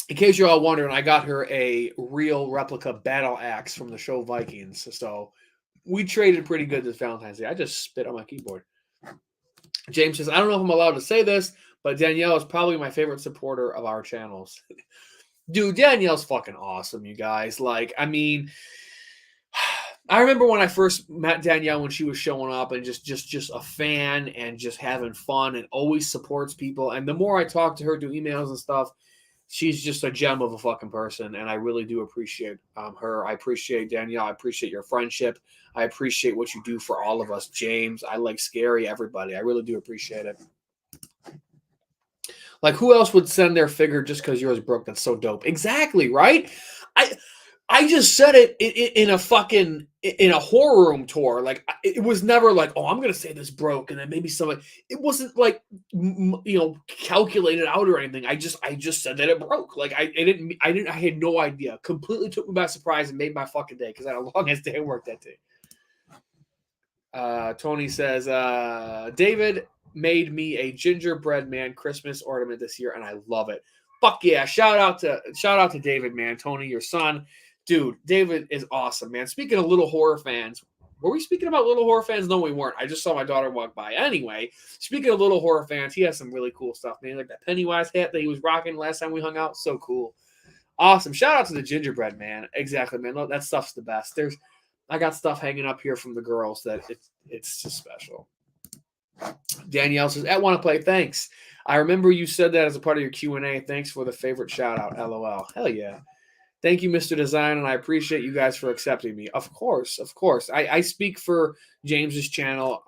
In case you're all wondering, I got her a real replica battle axe from the show Vikings. So we traded pretty good this Valentine's Day. I just spit on my keyboard. James says, I don't know if I'm allowed to say this, but Danielle is probably my favorite supporter of our channels. Dude, Danielle's fucking awesome, you guys. Like, I mean, I remember when I first met Danielle when she was showing up and just a fan and just having fun and always supports people. And the more I talk to her, do emails and stuff, she's just a gem of a fucking person. And I really do appreciate her. I appreciate Danielle. I appreciate your friendship. I appreciate what you do for all of us. James, I like Scary, everybody. I really do appreciate it. Like, who else would send their figure just because yours broke? That's so dope. Exactly, right? I just said it in a horror room tour. Like, it was never like, oh, I'm gonna say this broke, and then maybe somebody. It wasn't like calculated out or anything. I just said that it broke. Like, I had no idea. Completely took me by surprise and made my fucking day because I had a long ass day at work that day. Tony says, David made me a gingerbread man Christmas ornament this year, and I love it. Fuck yeah! Shout out to David, man. Tony, your son. Dude, David is awesome, man. Speaking of little horror fans, were we speaking about little horror fans? No, we weren't. I just saw my daughter walk by. Anyway, speaking of little horror fans, he has some really cool stuff, man. Like that Pennywise hat that he was rocking last time we hung out. So cool. Awesome. Shout out to the gingerbread man. Exactly, man. That stuff's the best. I got stuff hanging up here from the girls that it's just special. Danielle says, "I want to play. Thanks. I remember you said that as a part of your Q&A. Thanks for the favorite shout out. LOL. Hell yeah. Thank you, Mr. Design, and I appreciate you guys for accepting me. Of course. I speak for James's channel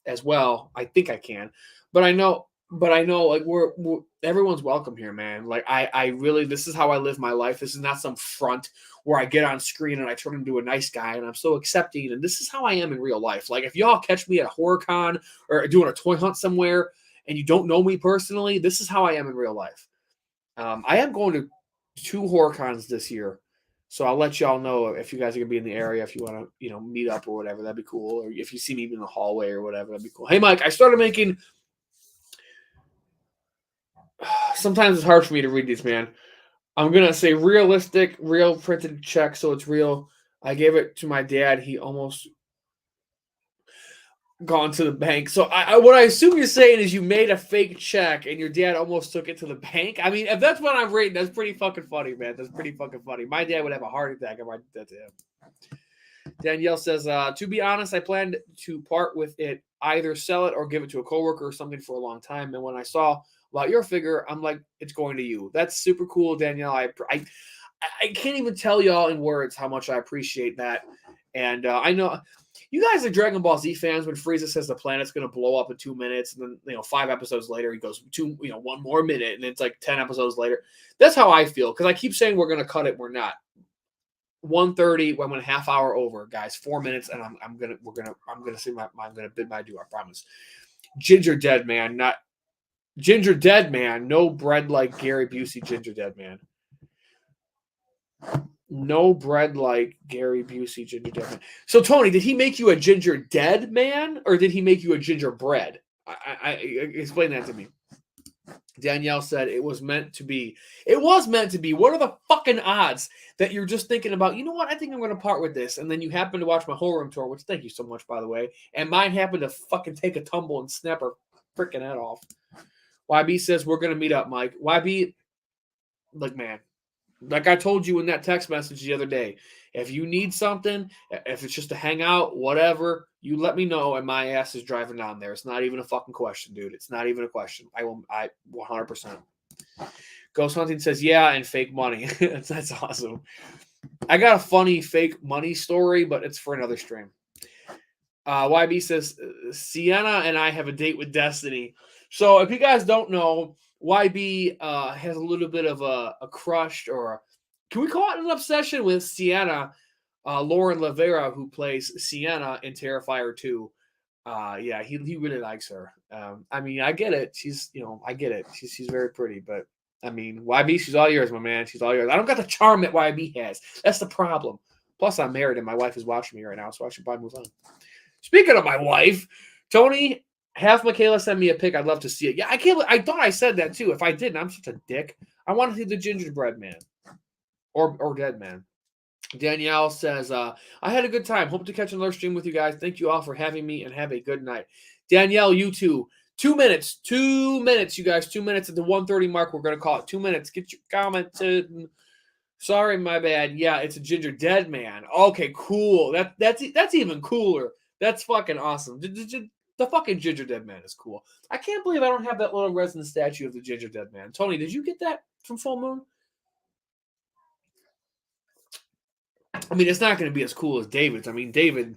as well. I think I can, but I know like we're everyone's welcome here, man. Like I really, this is how I live my life. This is not some front where I get on screen and I turn into a nice guy and I'm so accepting. And this is how I am in real life. Like if y'all catch me at a horror con or doing a toy hunt somewhere and you don't know me personally, this is how I am in real life. I am going to 2 horror cons this year, so I'll let y'all know if you guys are gonna be in the area, if you want to, meet up or whatever. That'd be cool. Or if you see me in the hallway or whatever, that'd be cool. Hey, Mike, I started making. Sometimes it's hard for me to read these, man. I'm gonna say realistic, real printed check, so it's real. I gave it to my dad. He almost gone to the bank. So what I assume you're saying is you made a fake check and your dad almost took it to the bank. I mean, if that's what I'm reading, that's pretty fucking funny, man. That's pretty fucking funny. My dad would have a heart attack if I did that to him. Danielle says, to be honest, I planned to part with it, either sell it or give it to a coworker or something for a long time. And when I saw about your figure, I'm like, it's going to you. That's super cool, Danielle. I can't even tell y'all in words how much I appreciate that. And I know you guys are Dragon Ball Z fans when Frieza says the planet's going to blow up in 2 minutes, and then 5 episodes later he goes 1 more minute, and it's like 10 episodes later. That's how I feel, because I keep saying we're going to cut it, we're not. 1:30, I'm going a half hour over, guys. 4 minutes, and I'm gonna bid my due. I promise. Ginger Dead Man, no bread like Gary Busey. Ginger Dead Man. No bread like Gary Busey, Ginger Dead Man. So, Tony, did he make you a ginger dead man, or did he make you a gingerbread? I explain that to me. Danielle said it was meant to be. It was meant to be. What are the fucking odds that you're just thinking about, you know what, I think I'm going to part with this, and then you happen to watch my whole room tour, which thank you so much, by the way, and mine happened to fucking take a tumble and snap her freaking head off. YB says, we're going to meet up, Mike. YB, like, man, like I told you in that text message the other day, if you need something, if it's just to hang out, whatever, you let me know, and my ass is driving down there. It's not even a fucking question, dude. It's not even a question. I 100%. Ghost Hunting says, yeah, and fake money. That's awesome. I got a funny fake money story, but it's for another stream. YB says, Sienna and I have a date with Destiny. So if you guys don't know, YB has a little bit of a crush, or can we call it an obsession with Sienna, Lauren Lavera, who plays Sienna in Terrifier 2. Yeah, he really likes her. I mean, I get it. I get it. She's very pretty, but I mean, YB, she's all yours, my man. She's all yours. I don't got the charm that YB has. That's the problem. Plus, I'm married and my wife is watching me right now, so I should probably move on. Speaking of my wife, Tony, have Michaela send me a pic. I'd love to see it. Yeah, I thought I said that too. If I didn't, I'm such a dick. I want to see the gingerbread man or dead man. Danielle says, I had a good time. Hope to catch another stream with you guys. Thank you all for having me, and have a good night. Danielle, you too. 2 minutes. 2 minutes, you guys. 2 minutes at the 1:30 mark. We're going to call it 2 minutes. Get your comment in. Sorry, my bad. Yeah, it's a ginger dead man. Okay, cool. That's even cooler. That's fucking awesome. The fucking ginger dead man is cool. I can't believe I don't have that little resin statue of the ginger dead man. Tony, did you get that from Full Moon? I mean, it's not going to be as cool as David's. I mean, David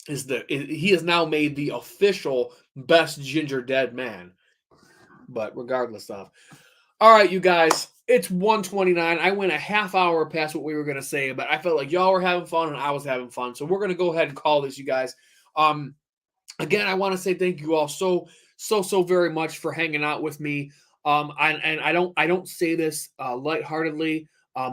he has now made the official best ginger dead man. But regardless of. All right, you guys, it's 1:29. I went a half hour past what we were going to say, but I felt like y'all were having fun and I was having fun. So we're going to go ahead and call this, you guys. Again, I want to say thank you all so very much for hanging out with me. And I don't say this lightheartedly.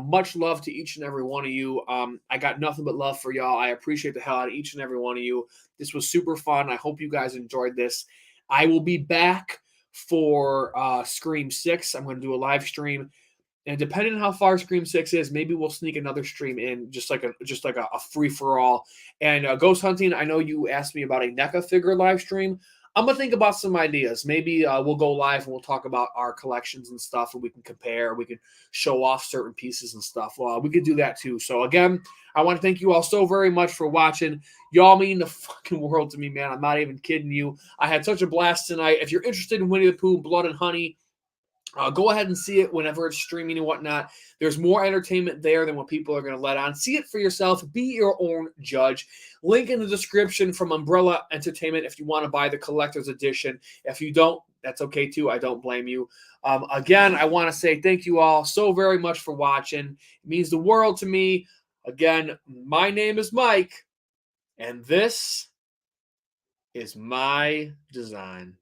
Much love to each and every one of you. I got nothing but love for y'all. I appreciate the hell out of each and every one of you. This was super fun. I hope you guys enjoyed this. I will be back for Scream 6. I'm going to do a live stream. And depending on how far Scream 6 is, maybe we'll sneak another stream in, just like a free-for-all. And Ghost Hunting, I know you asked me about a NECA figure live stream. I'm gonna think about some ideas. Maybe we'll go live and we'll talk about our collections and stuff, and we can compare. We can show off certain pieces and stuff. We could do that too. So again, I want to thank you all so very much for watching. Y'all mean the fucking world to me, man. I'm not even kidding you. I had such a blast tonight. If you're interested in Winnie the Pooh, Blood and Honey, go ahead and see it whenever it's streaming and whatnot. There's more entertainment there than what people are going to let on. See it for yourself. Be your own judge. Link in the description from Umbrella Entertainment if you want to buy the collector's edition. If you don't, that's okay too. I don't blame you. Again, I want to say thank you all so very much for watching. It means the world to me. Again, my name is Mike, and this is my design.